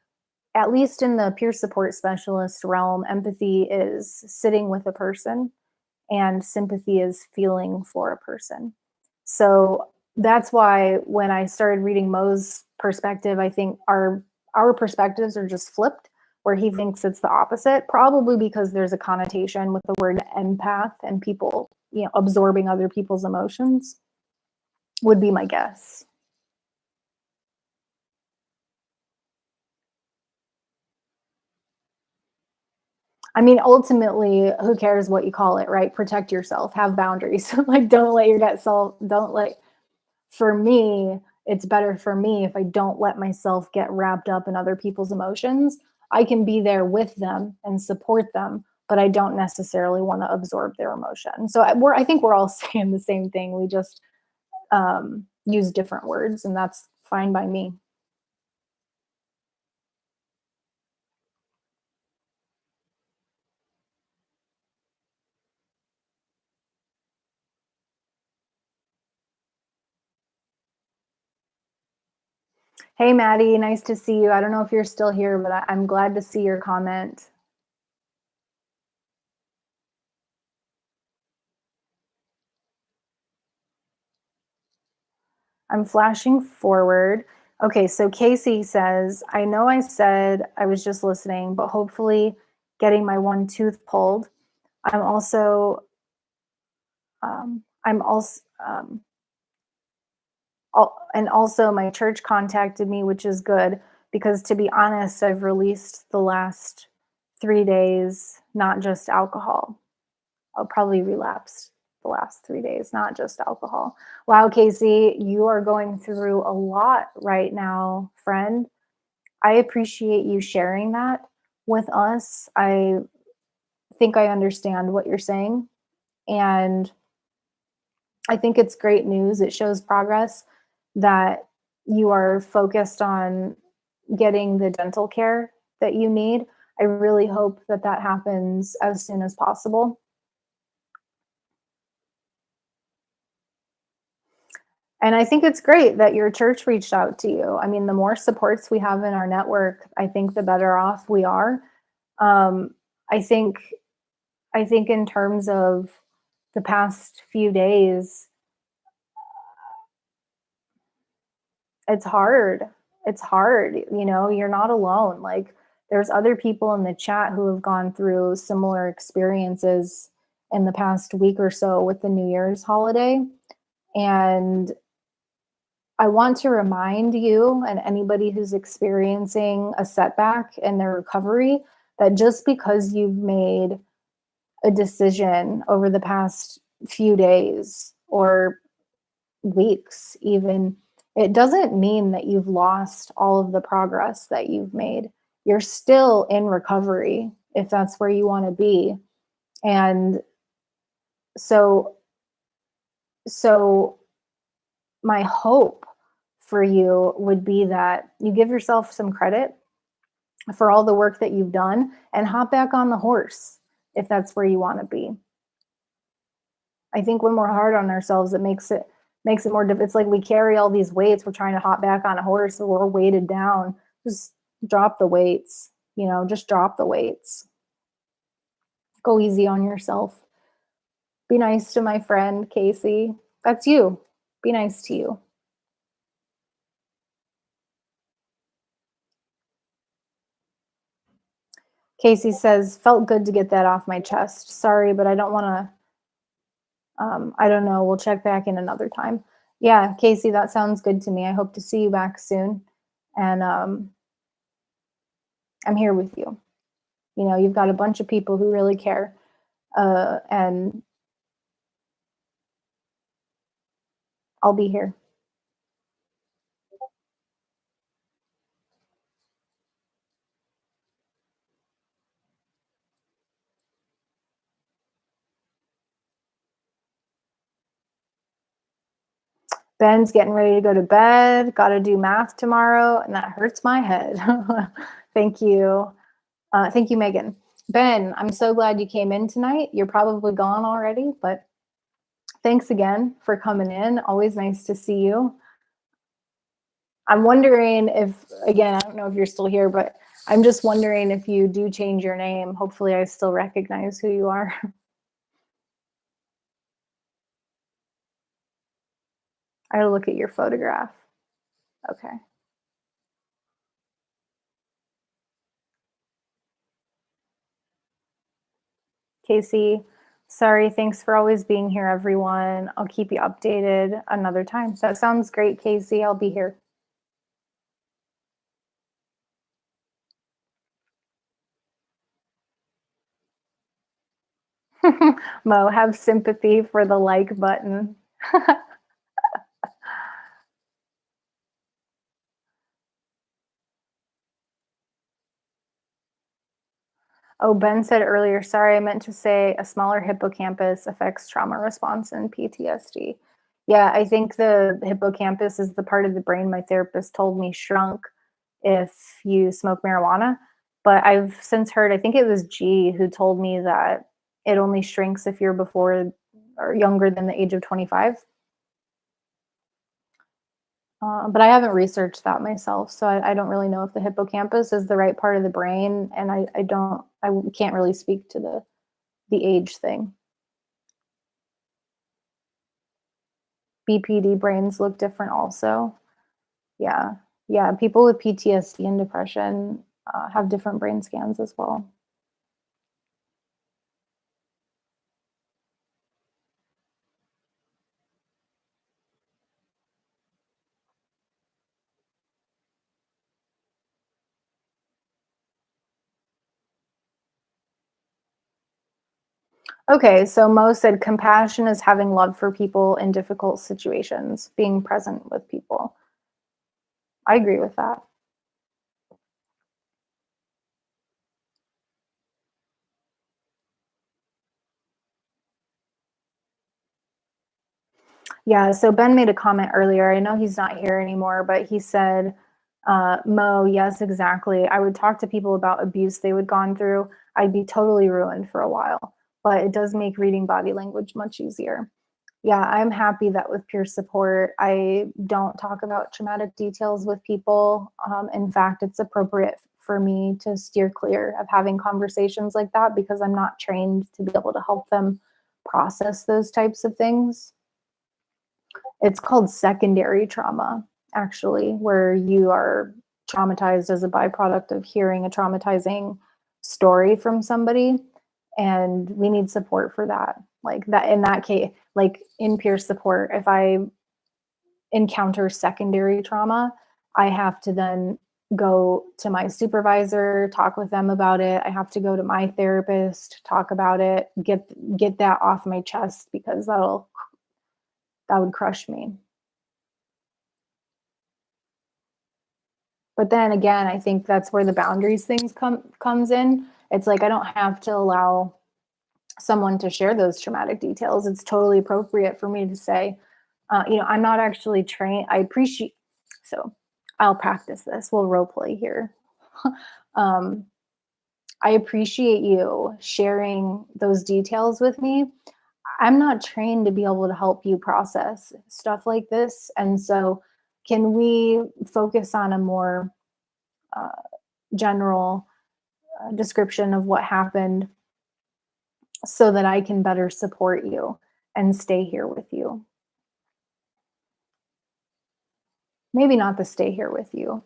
at least in the peer support specialist realm, empathy is sitting with a person and sympathy is feeling for a person. So that's why when I started reading Mo's perspective, I think our perspectives are just flipped, where he thinks it's the opposite, probably because there's a connotation with the word empath and people, absorbing other people's emotions, would be my guess. I mean, ultimately, who cares what you call it, right? Protect yourself, have boundaries. Like, don't let, for me, it's better for me if I don't let myself get wrapped up in other people's emotions. I can be there with them and support them, but I don't necessarily want to absorb their emotion. So I think we're all saying the same thing. We just use different words, and that's fine by me. Hey, Maddie, nice to see you. I don't know if you're still here, but I'm glad to see your comment. I'm flashing forward. Okay, so Casey says, I know I said I was just listening, but hopefully getting my one tooth pulled. I'm also, I'm also, and also my church contacted me, which is good because to be honest, I've released the last 3 days, not just alcohol. I'll probably relapse the last 3 days, not just alcohol. Wow, Casey, you are going through a lot right now, friend. I appreciate you sharing that with us. I think I understand what you're saying. And I think it's great news. It shows progress that you are focused on getting the dental care that you need. I really hope that that happens as soon as possible. And I think it's great that your church reached out to you. I mean, the more supports we have in our network, I think the better off we are. Um, I think I think in terms of the past few days, it's hard. It's hard. You're not alone. Like there's other people in the chat who have gone through similar experiences in the past week or so with the New Year's holiday. And I want to remind you and anybody who's experiencing a setback in their recovery that just because you've made a decision over the past few days or weeks, even, it doesn't mean that you've lost all of the progress that you've made. You're still in recovery if that's where you want to be. And so, so my hope for you would be that you give yourself some credit for all the work that you've done and hop back on the horse if that's where you want to be. I think when we're hard on ourselves, it makes it more difficult. It's like we carry all these weights. We're trying to hop back on a horse, so we're weighted down. Just drop the weights. Just drop the weights. Go easy on yourself. Be nice to my friend Casey. That's you. Be nice to you. Casey says, felt good to get that off my chest. Sorry, but I don't want to. I don't know. We'll check back in another time. Yeah, Casey, that sounds good to me. I hope to see you back soon. And I'm here with you. You've got a bunch of people who really care. And I'll be here. Ben's getting ready to go to bed. Got to do math tomorrow, and that hurts my head. Thank you. Thank you, Megan. Ben, I'm so glad you came in tonight. You're probably gone already, but thanks again for coming in. Always nice to see you. I'm wondering if, again, I don't know if you're still here, but I'm just wondering if you do change your name. Hopefully, I still recognize who you are. I gotta look at your photograph. Okay. Casey, sorry. Thanks for always being here, everyone. I'll keep you updated another time. So that sounds great, Casey. I'll be here. Mo, have sympathy for the like button. Oh, Ben said earlier, sorry, I meant to say a smaller hippocampus affects trauma response and PTSD. Yeah, I think the hippocampus is the part of the brain my therapist told me shrunk if you smoke marijuana. But I've since heard, I think it was G who told me that it only shrinks if you're before or younger than the age of 25. But I haven't researched that myself, so I don't really know if the hippocampus is the right part of the brain, and I can't really speak to the age thing. BPD brains look different also. Yeah, yeah. People with PTSD and depression have different brain scans as well. Okay, so Mo said compassion is having love for people in difficult situations, being present with people. I agree with that. Yeah, so Ben made a comment earlier. I know he's not here anymore, but he said, Mo, yes, exactly. I would talk to people about abuse they would gone through. I'd be totally ruined for a while, but it does make reading body language much easier. Yeah, I'm happy that with peer support, I don't talk about traumatic details with people. In fact, it's appropriate for me to steer clear of having conversations like that because I'm not trained to be able to help them process those types of things. It's called secondary trauma, actually, where you are traumatized as a byproduct of hearing a traumatizing story from somebody. And we need support for that. Like that, in that case, like in peer support, if I encounter secondary trauma, I have to then go to my supervisor, talk with them about it. I have to go to my therapist, talk about it, get that off my chest because that would crush me. But then again, I think that's where the boundaries things comes in. It's like I don't have to allow someone to share those traumatic details. It's totally appropriate for me to say, I'm not actually trained. I appreciate, so I'll practice this. We'll role play here. um, I appreciate you sharing those details with me. I'm not trained to be able to help you process stuff like this. And so, can we focus on a more uh, general description of what happened so that I can better support you and stay here with you? Maybe not to stay here with you,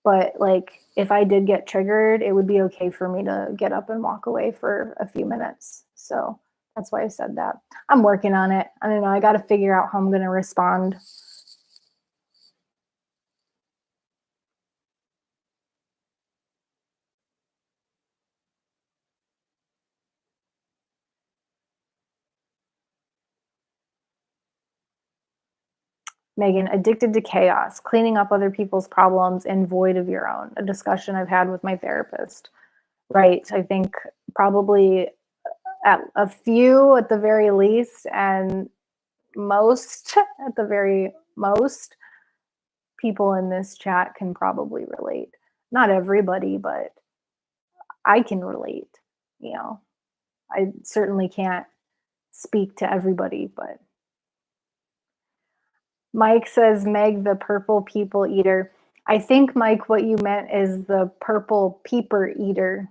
but like if I did get triggered, it would be okay for me to get up and walk away for a few minutes. So that's why I said that. I'm working on it. I don't know. I got to figure out how I'm going to respond. Megan, addicted to chaos, cleaning up other people's problems and void of your own, a discussion I've had with my therapist. Right. I think probably at a few at the very least, and most at the very most people in this chat can probably relate. Not everybody, but I can relate. You know, I certainly can't speak to everybody, but Mike says, Meg, the purple people eater. I think, Mike, what you meant is the purple peeper eater.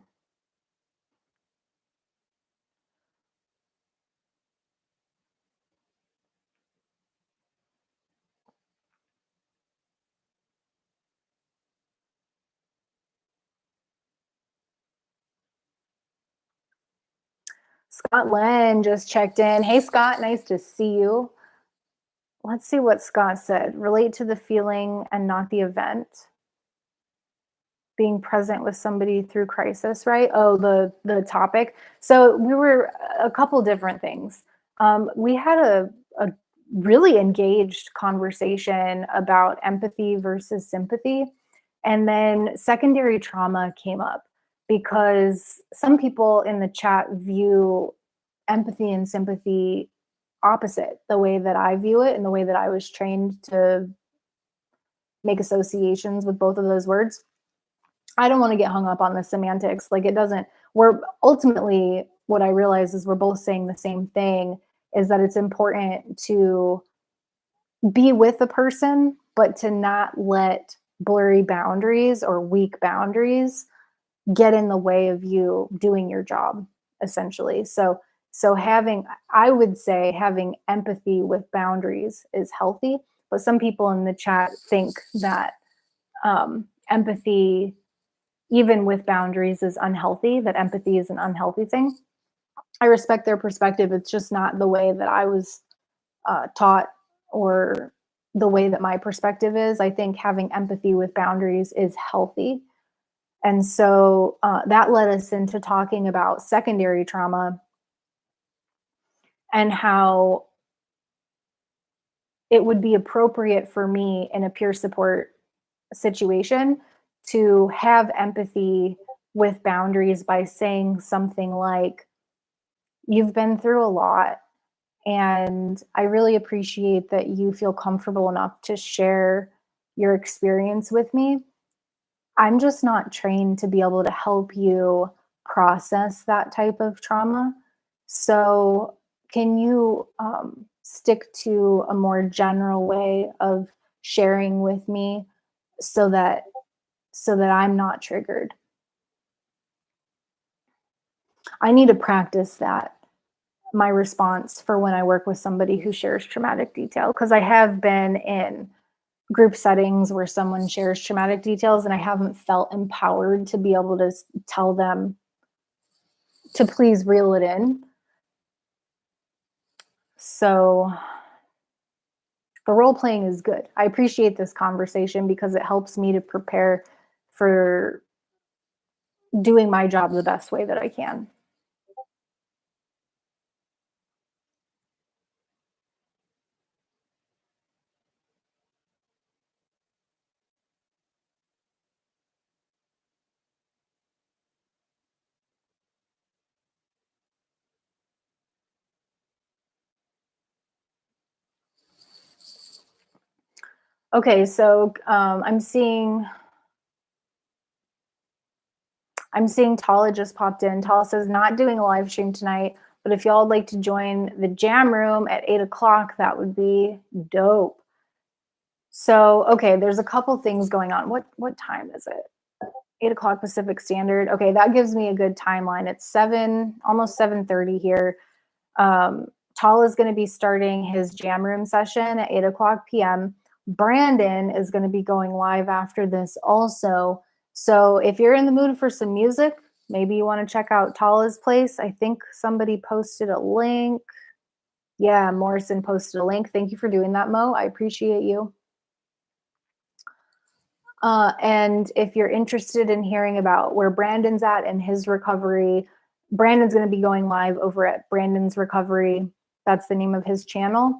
Scott Len just checked in. Hey, Scott, nice to see you. Let's see what Scott said. Relate to the feeling and not the event. Being present with somebody through crisis, right? Oh, the topic. So we were a couple different things. We had a really engaged conversation about empathy versus sympathy, and then secondary trauma came up. because some people in the chat view empathy and sympathy opposite the way that I view it and the way that I was trained to make associations with both of those words. I don't want to get hung up on the semantics. Like, it doesn't, we're ultimately, what I realize is we're both saying the same thing, is that it's important to be with a person, but to not let blurry boundaries or weak boundaries get in the way of you doing your job, essentially. So having, I would say having empathy with boundaries is healthy, but some people in the chat think that empathy, even with boundaries, is unhealthy, that empathy is an unhealthy thing. I respect their perspective. It's just not the way that I was taught, or the way that my perspective is. I think having empathy with boundaries is healthy. And so that led us into talking about secondary trauma and how it would be appropriate for me in a peer support situation to have empathy with boundaries by saying something like, "You've been through a lot, and I really appreciate that you feel comfortable enough to share your experience with me. I'm just not trained to be able to help you process that type of trauma. So, can you stick to a more general way of sharing with me so that I'm not triggered?" I need to practice that, my response, for when I work with somebody who shares traumatic detail, because I have been in group settings where someone shares traumatic details and I haven't felt empowered to be able to tell them to please reel it in. So the role playing is good. I appreciate this conversation because it helps me to prepare for doing my job the best way that I can. Okay, so I'm seeing Tala just popped in. Tala says, not doing a live stream tonight, but if y'all would like to join the jam room at 8 o'clock, that would be dope. So, okay, there's a couple things going on. What time is it? 8 o'clock Pacific Standard. Okay, that gives me a good timeline. It's almost 7:30 here. Tala is going to be starting his jam room session at 8 o'clock p.m. Brandon is going to be going live after this also. So if you're in the mood for some music, maybe you want to check out Tala's place. I think somebody posted a link. Yeah, Morrison posted a link. Thank you for doing that, Mo. I appreciate you. And if you're interested in hearing about where Brandon's at and his recovery, Brandon's going to be going live over at Brandon's Recovery. That's the name of his channel.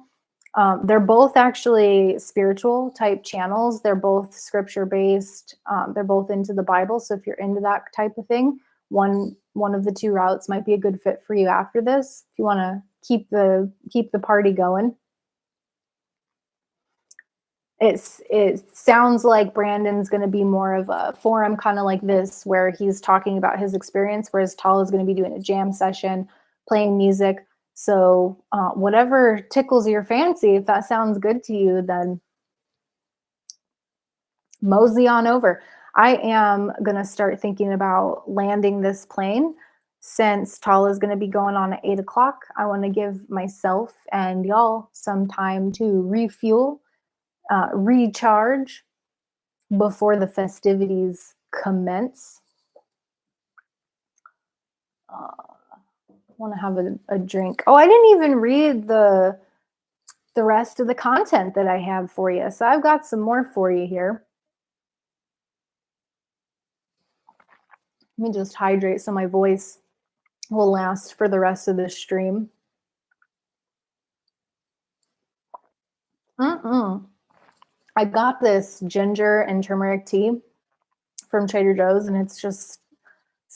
They're both actually spiritual type channels. They're both scripture based. They're both into the Bible. So if you're into that type of thing, one of the two routes might be a good fit for you after this, if you want to keep the party going. It sounds like Brandon's going to be more of a forum kind of like this, where he's talking about his experience, whereas Tala is going to be doing a jam session, playing music. So whatever tickles your fancy, if that sounds good to you, then mosey on over. I am going to start thinking about landing this plane. Since Tala is going to be going on at 8 o'clock, I want to give myself and y'all some time to refuel, recharge before the festivities commence. Want to have a drink. Oh, I didn't even read the rest of the content that I have for you. So I've got some more for you here. Let me just hydrate so my voice will last for the rest of this stream. I got this ginger and turmeric tea from Trader Joe's, and it's just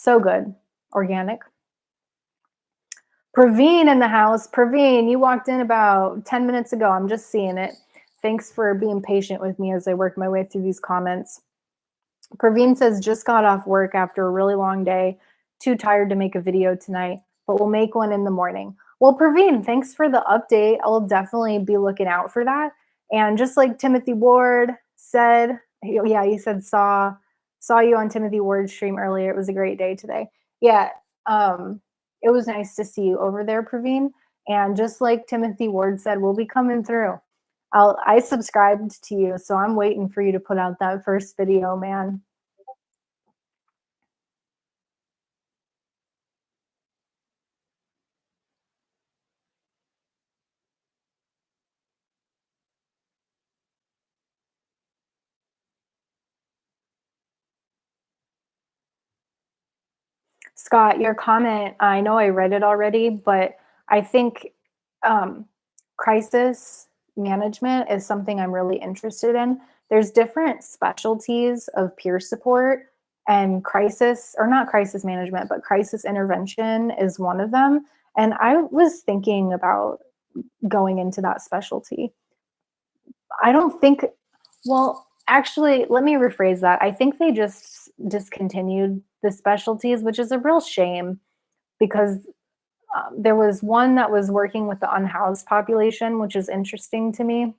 So good. Organic. Praveen in the house. Praveen, you walked in about 10 minutes ago. I'm just seeing it. Thanks for being patient with me as I work my way through these comments. Praveen says, just got off work after a really long day. Too tired to make a video tonight, but we'll make one in the morning. Well, Praveen, thanks for the update. I'll definitely be looking out for that. And just like Timothy Ward said, yeah, he said saw you on Timothy Ward's stream earlier. It was a great day today. Yeah, it was nice to see you over there, Praveen. And just like Timothy Ward said, we'll be coming through. I subscribed to you, so I'm waiting for you to put out that first video, man. Scott, your comment, I know I read it already, but I think um, crisis management is something I'm really interested in. There's different specialties of peer support, and crisis, or not crisis management, but crisis intervention is one of them. And I was thinking about going into that specialty. I don't think, well, actually, let me rephrase that. I think they just discontinued the specialties, which is a real shame because there was one that was working with the unhoused population, which is interesting to me.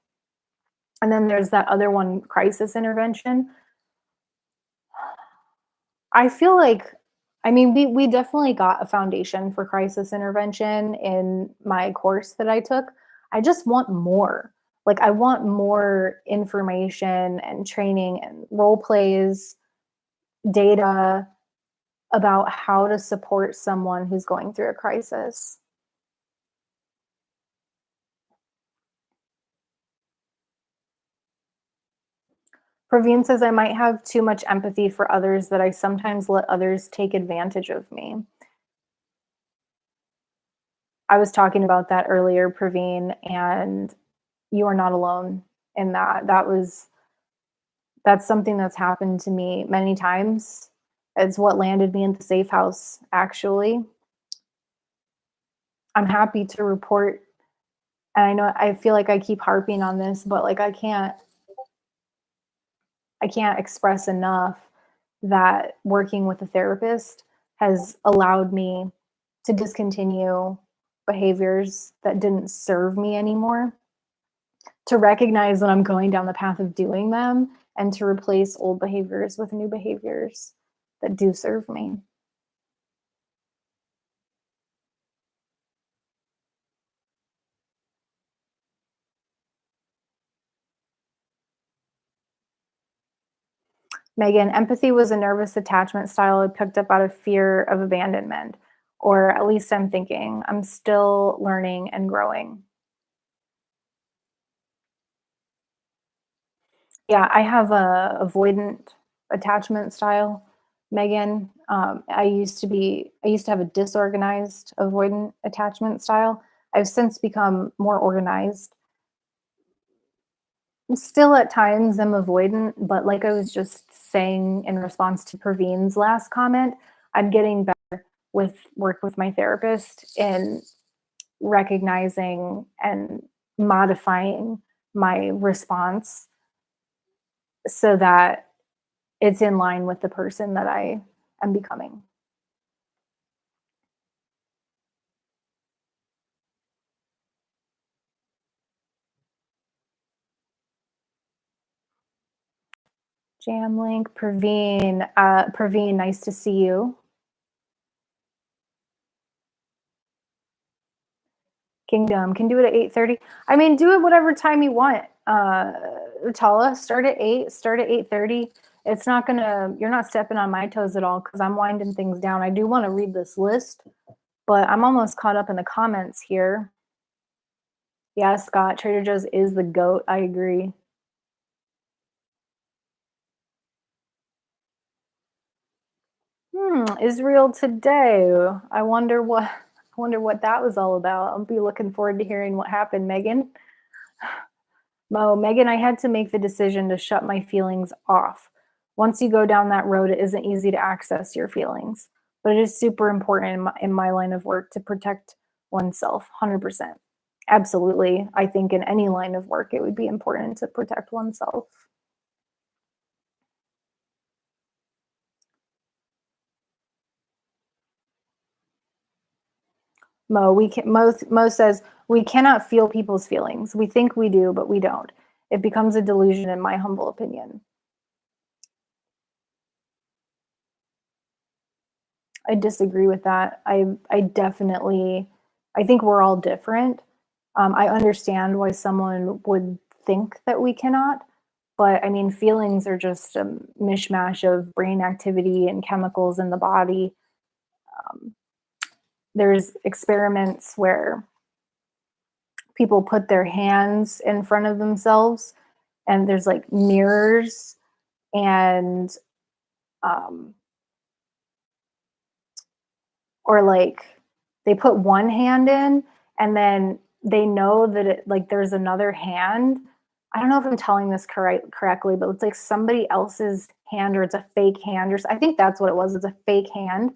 And then there's that other one, crisis intervention. I feel like, I mean, we definitely got a foundation for crisis intervention in my course that I took. I just want more. Like, I want more information and training and role plays, data about how to support someone who's going through a crisis. Praveen says, I might have too much empathy for others that I sometimes let others take advantage of me. I was talking about that earlier, Praveen, and you are not alone in that. That's something that's happened to me many times. It's what landed me in the safe house, actually. I'm happy to report, and I know I feel like I keep harping on this, but like I can't express enough that working with a therapist has allowed me to discontinue behaviors that didn't serve me anymore, to recognize that I'm going down the path of doing them, and to replace old behaviors with new behaviors that do serve me. Megan, empathy was a nervous attachment style I picked up out of fear of abandonment, or at least I'm thinking. I'm still learning and growing. Yeah, I have a avoidant attachment style, Megan. I used to have a disorganized avoidant attachment style. I've since become more organized. Still at times I'm avoidant, but like I was just saying in response to Praveen's last comment, I'm getting better with work with my therapist in recognizing and modifying my response so that it's in line with the person that I am becoming. Jamlink, Praveen, nice to see you. Kingdom can do it at 8:30. I mean, do it whatever time you want. Tala, start at 8, start at 8:30. It's not gonna, you're not stepping on my toes at all because I'm winding things down. I do want to read this list, but I'm almost caught up in the comments here. Yeah, Scott, Trader Joe's is the GOAT. I agree. Israel Today. I wonder what that was all about. I'll be looking forward to hearing what happened, Megan. Megan, I had to make the decision to shut my feelings off. Once you go down that road, it isn't easy to access your feelings. but it is super important in my line of work to protect oneself. 100%. Absolutely. I think in any line of work, it would be important to protect oneself. Mo says we cannot feel people's feelings. We think we do, but we don't. It becomes a delusion, in my humble opinion. I disagree with that. I definitely I think we're all different. I understand why someone would think that we cannot, but I mean, feelings are just a mishmash of brain activity and chemicals in the body. Um, there's experiments where people put their hands in front of themselves, and there's like mirrors, and um, or like they put one hand in, and then they know that it like there's another hand. I don't know if I'm telling this correctly, but it's like somebody else's hand, or it's a fake hand, I think that's what it was. It's a fake hand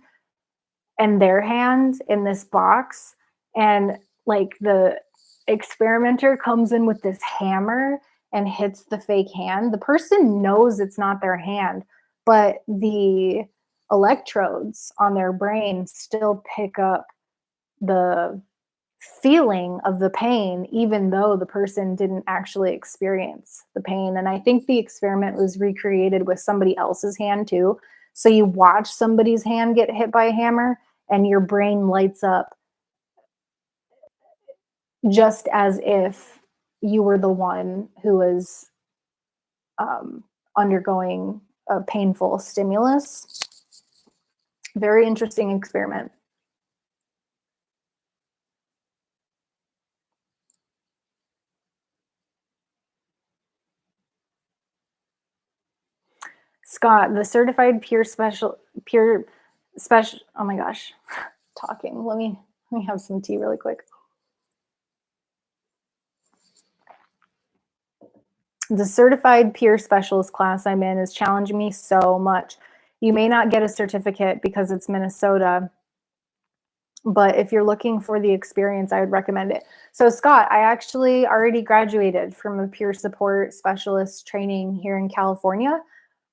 and their hand in this box, and like the experimenter comes in with this hammer and hits the fake hand. The person knows it's not their hand, but the electrodes on their brain still pick up the feeling of the pain, even though the person didn't actually experience the pain. And I think the experiment was recreated with somebody else's hand too. So you watch somebody's hand get hit by a hammer, and your brain lights up just as if you were the one who was um, undergoing a painful stimulus. Very interesting experiment. Scott, the certified pure special. Oh my gosh, talking. Let me have some tea really quick. The certified peer specialist class I'm in is challenging me so much. You may not get a certificate because it's Minnesota, but if you're looking for the experience, I would recommend it. So, Scott, I actually already graduated from a peer support specialist training here in California.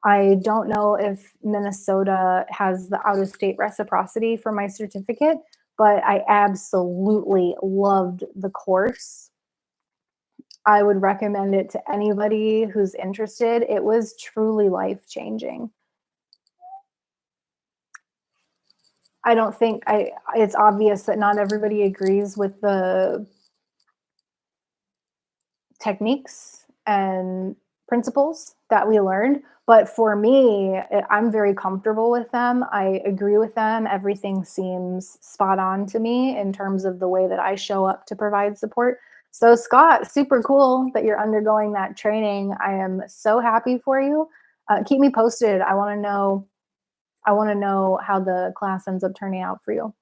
I don't know if Minnesota has the out of state reciprocity for my certificate, but I absolutely loved the course. I would recommend it to anybody who's interested. It was truly life changing. I don't think it's obvious that not everybody agrees with the techniques and principles that we learned. But for me, I'm very comfortable with them. I agree with them. Everything seems spot on to me in terms of the way that I show up to provide support. So, Scott, super cool that you're undergoing that training. I am so happy for you. Keep me posted. I want to know. I want to know how the class ends up turning out for you.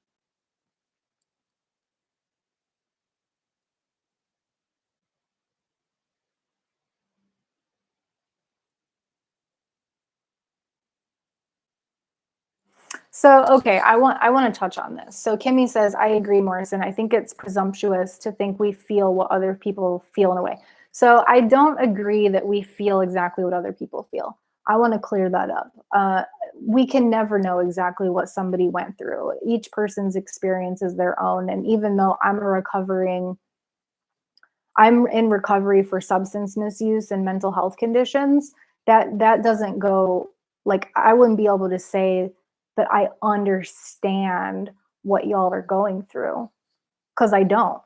So, okay, I want to touch on this. So, Kimmy says, "I agree, Morrison. I think it's presumptuous to think we feel what other people feel in a way." So, I don't agree that we feel exactly what other people feel. I want to clear that up. We can never know exactly what somebody went through. Each person's experience is their own, and even though I'm in recovery for substance misuse and mental health conditions, that doesn't go like I wouldn't be able to say that I understand what y'all are going through because I don't.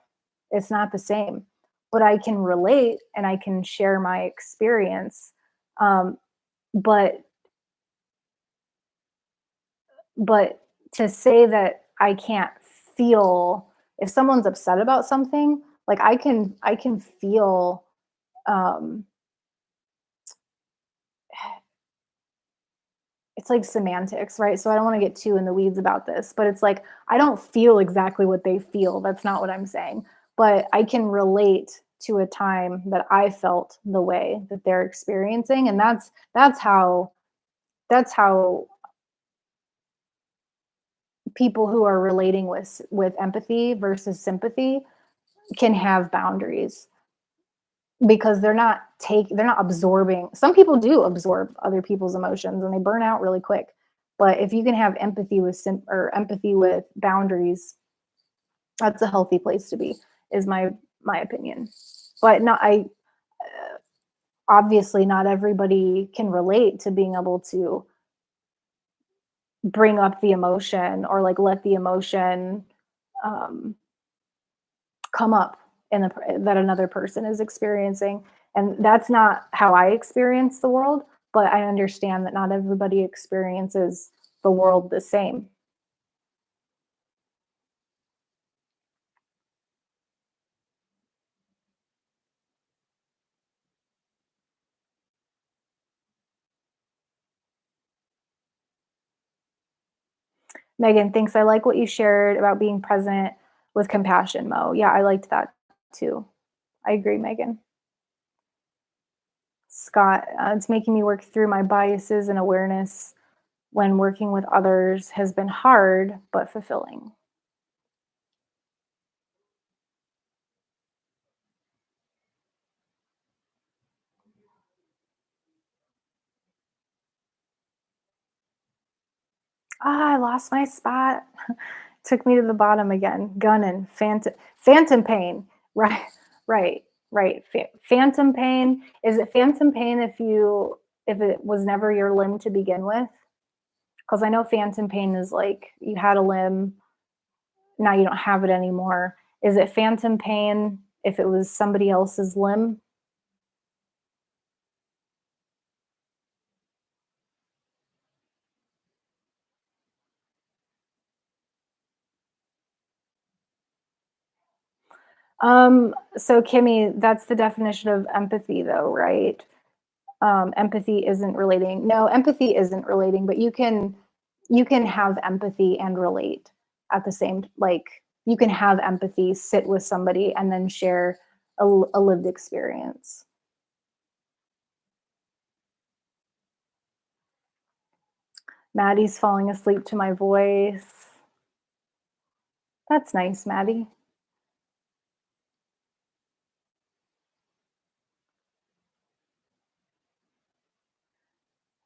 It's not the same. But I can relate and I can share my experience. Um, but but to say that I can't feel if someone's upset about something, like I can feel um it's like semantics, right? So I don't want to get too in the weeds about this, but it's like I don't feel exactly what they feel. That's not what I'm saying. But I can relate to a time that I felt the way that they're experiencing, and that's how people who are relating with empathy versus sympathy can have boundaries because they're not absorbing. Some people do absorb other people's emotions and they burn out really quick. But if you can have empathy or empathy with boundaries, that's a healthy place to be, is my opinion. But not I obviously not everybody can relate to being able to bring up the emotion or like let the emotion um, come up that another person is experiencing. And that's not how I experience the world, but I understand that not everybody experiences the world the same. Megan, thanks. I like what you shared about being present with compassion, Mo. Yeah, I liked that too. I agree, Megan. Scott, it's making me work through my biases and awareness when working with others has been hard but fulfilling. Ah, I lost my spot. Took me to the bottom again. Gunning, phantom pain. Right, right, right. Phantom pain. Is it phantom pain if it was never your limb to begin with? Because I know phantom pain is like you had a limb, now you don't have it anymore. Is it phantom pain if it was somebody else's limb? So Kimmy, that's the definition of empathy though, right? Empathy isn't relating. No, empathy isn't relating, but you can have empathy and relate at the same, like you can have empathy, sit with somebody and then share a lived experience. Maddie's falling asleep to my voice. That's nice, Maddie.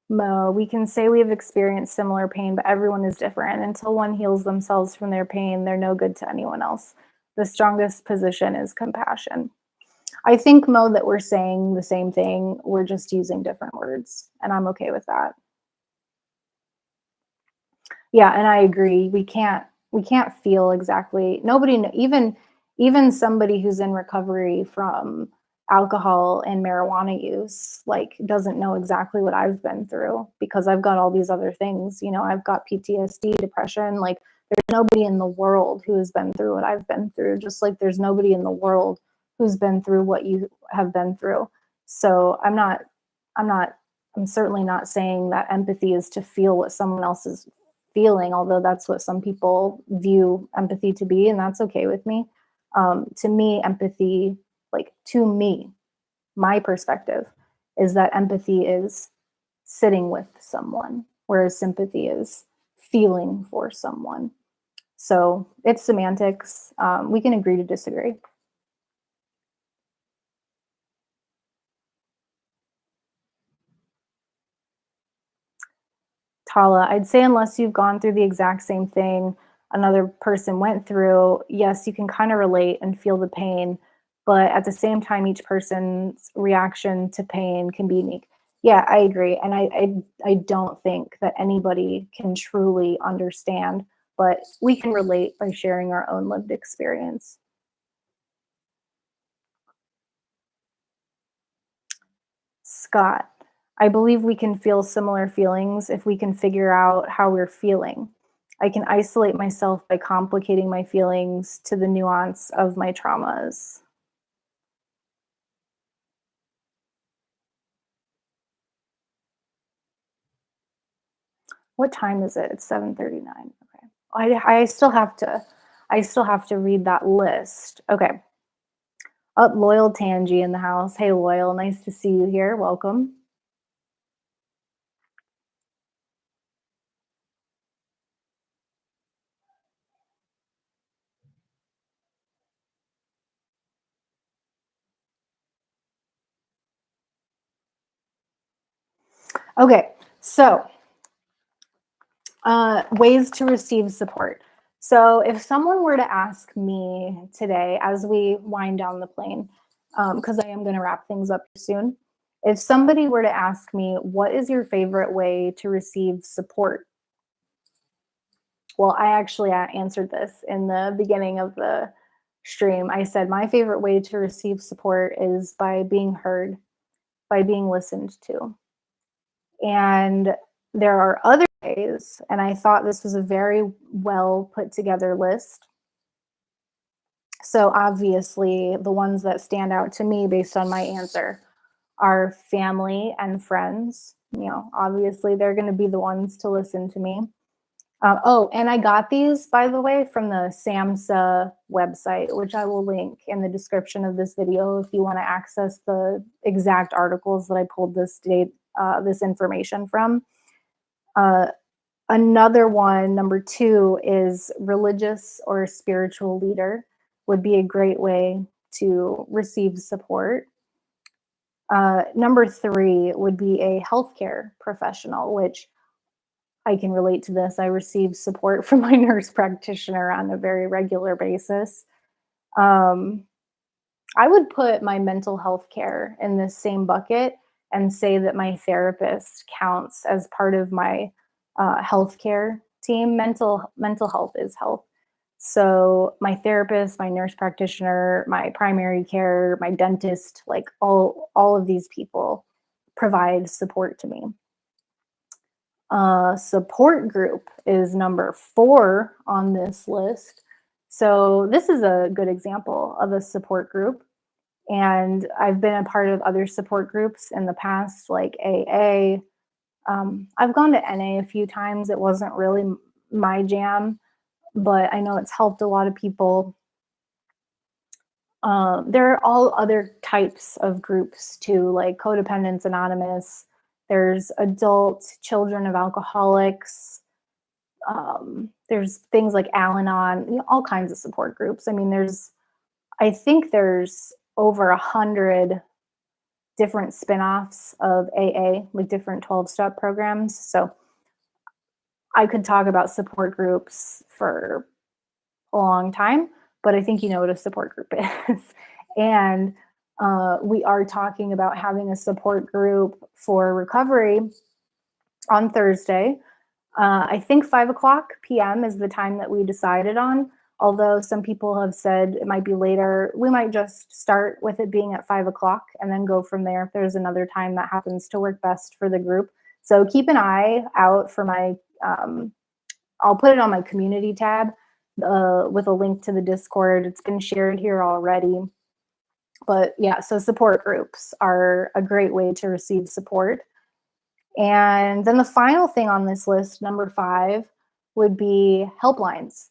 Mo, we can say we have experienced similar pain, but everyone is different. Until one heals themselves from their pain, they're no good to anyone else. The strongest position is compassion. I think, Mo, that we're saying the same thing. We're just using different words, and I'm okay with that. Yeah, and I agree. We can't feel exactly. Nobody, even somebody who's in recovery from alcohol and marijuana use, like doesn't know exactly what I've been through because I've got all these other things. I've got PTSD, depression. Like there's nobody in the world who has been through what I've been through. Just like there's nobody in the world who's been through what you have been through. So I'm not. I'm certainly not saying that empathy is to feel what someone else is feeling, although that's what some people view empathy to be, and that's okay with me. To me, empathy, like to me, my perspective is that empathy is sitting with someone, whereas sympathy is feeling for someone. So it's semantics. We can agree to disagree. Tala, I'd say unless you've gone through the exact same thing another person went through, yes, you can kind of relate and feel the pain, but at the same time, each person's reaction to pain can be unique. Yeah, I agree, and I don't think that anybody can truly understand, but we can relate by sharing our own lived experience. Scott, I believe we can feel similar feelings if we can figure out how we're feeling. I can isolate myself by complicating my feelings to the nuance of my traumas. What time is it? It's 7:39. Okay. I still have to read that list. Okay. Up, Loyal Tangi in the house. Hey Loyal, nice to see you here. Welcome. Okay, so ways to receive support. So if someone were to ask me today as we wind down the plane, because I am going to wrap things up soon, if somebody were to ask me, what is your favorite way to receive support? Well, I actually answered this in the beginning of the stream. I said, my favorite way to receive support is by being heard, by being listened to. And there are other ways, and I thought this was a very well put together list. So, obviously, the ones that stand out to me based on my answer are family and friends. Obviously, they're going to be the ones to listen to me. Oh, and I got these, by the way, from the SAMHSA website, which I will link in the description of this video if you want to access the exact articles that I pulled this information from. Uh, Another one, number two, is religious or spiritual leader would be a great way to receive support. Number three would be a healthcare professional, which I can relate to this. I receive support from my nurse practitioner on a very regular basis. Um, I would put my mental health care in this same bucket and say that my therapist counts as part of my healthcare team. Mental health is health. So my therapist, my nurse practitioner, my primary care, my dentist, like all of these people provide support to me. Support group is number four on this list. So this is a good example of a support group. And I've been a part of other support groups in the past, like AA. I've gone to NA a few times. It wasn't really my jam, but I know it's helped a lot of people. There are all other types of groups too, like Codependence Anonymous. There's adult children of alcoholics. There's things like Al-Anon, all kinds of support groups. I mean, I think there's over 100 different spin-offs of AA, like different 12-step programs. So I could talk about support groups for a long time, but I think you know what a support group is. And we are talking about having a support group for recovery on Thursday. I think 5 o'clock p.m. is the time that we decided on. Although some people have said it might be later, we might just start with it being at 5 o'clock and then go from there if there's another time that happens to work best for the group. So keep an eye out for I'll put it on my community tab with a link to the Discord. It's been shared here already. But yeah, so support groups are a great way to receive support. And then the final thing on this list, number five, would be helplines.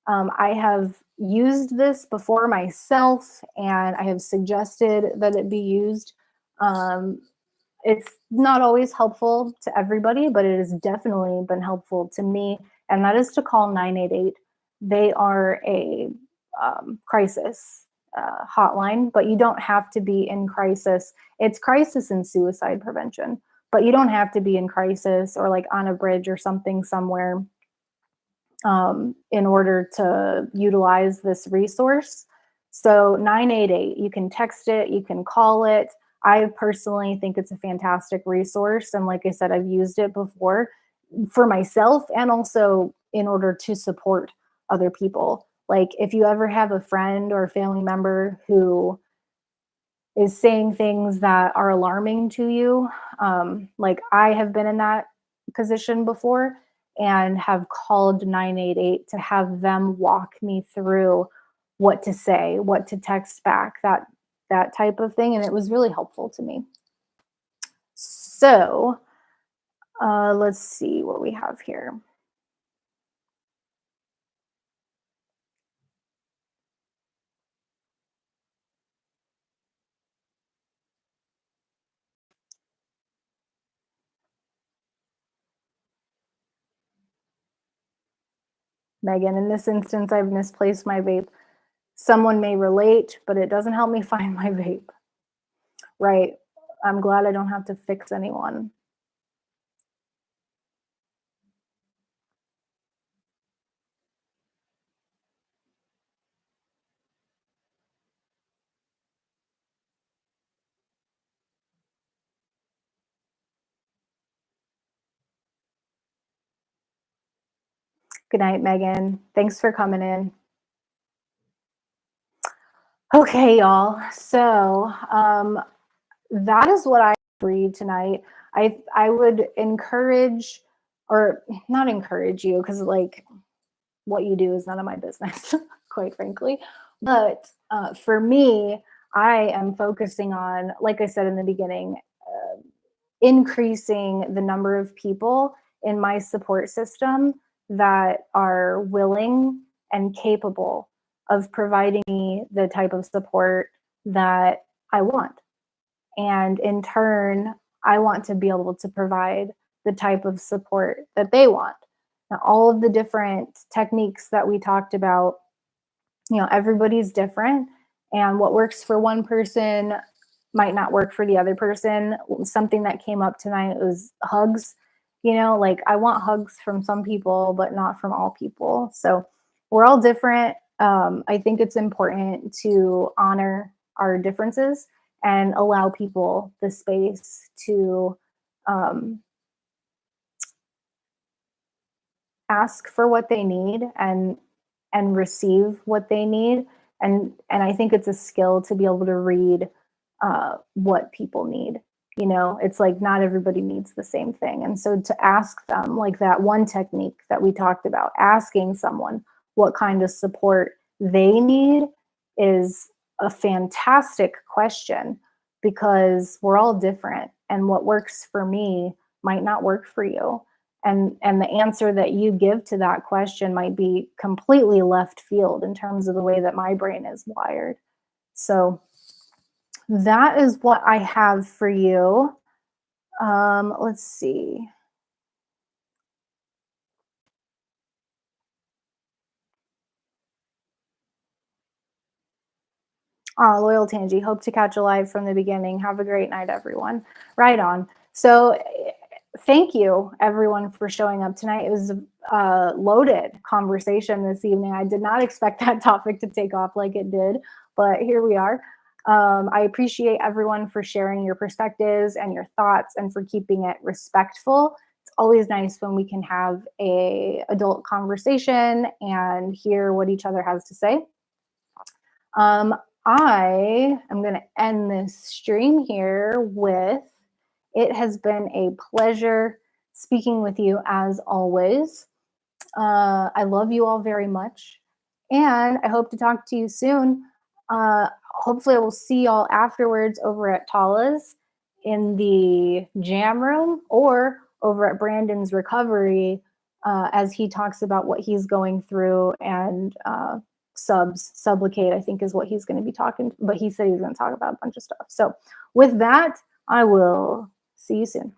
I have used this before myself, and I have suggested that it be used. It's not always helpful to everybody, but it has definitely been helpful to me, and that is to call 988. They are a crisis hotline, but you don't have to be in crisis. It's crisis and suicide prevention, but you don't have to be in crisis or like on a bridge or something somewhere in order to utilize this resource. So 988, you can text it, you can call it. I personally think it's a fantastic resource. And like I said, I've used it before for myself and also in order to support other people. Like if you ever have a friend or a family member who is saying things that are alarming to you, like I have been in that position before and have called 988 to have them walk me through what to say, what to text back, that type of thing, and it was really helpful to me. So let's see what we have here. Megan, in this instance, I've misplaced my vape. Someone may relate, but it doesn't help me find my vape. Right. I'm glad I don't have to fix anyone. Good night, Megan. Thanks for coming in. Okay, y'all. So that is what I read tonight. I would encourage, or not encourage you, because like what you do is none of my business, quite frankly. But for me, I am focusing on, like I said in the beginning, increasing the number of people in my support system that are willing and capable of providing me the type of support that I want. And in turn, I want to be able to provide the type of support that they want. Now, all of the different techniques that we talked about, everybody's different. And what works for one person might not work for the other person. Something that came up tonight was hugs. Like I want hugs from some people, but not from all people. So we're all different. I think it's important to honor our differences and allow people the space to um, ask for what they need and receive what they need. And I think it's a skill to be able to read what people need. It's like not everybody needs the same thing. And so to ask them, like that one technique that we talked about, asking someone what kind of support they need is a fantastic question, because we're all different and what works for me might not work for you. And the answer that you give to that question might be completely left field in terms of the way that my brain is wired. So that is what I have for you. Let's see. Loyal Tangi, hope to catch a live from the beginning. Have a great night, everyone. Right on. So thank you, everyone, for showing up tonight. It was a loaded conversation this evening. I did not expect that topic to take off like it did, but here we are. I appreciate everyone for sharing your perspectives and your thoughts and for keeping it respectful. It's always nice when we can have a adult conversation and hear what each other has to say. I am going to end this stream here with, it has been a pleasure speaking with you as always. I love you all very much, and I hope to talk to you soon. Hopefully I will see y'all afterwards over at Tala's in the jam room, or over at Brandon's recovery as he talks about what he's going through, and sublocade, I think, is what he's going to be talking, but he said he's going to talk about a bunch of stuff. So with that, I will see you soon.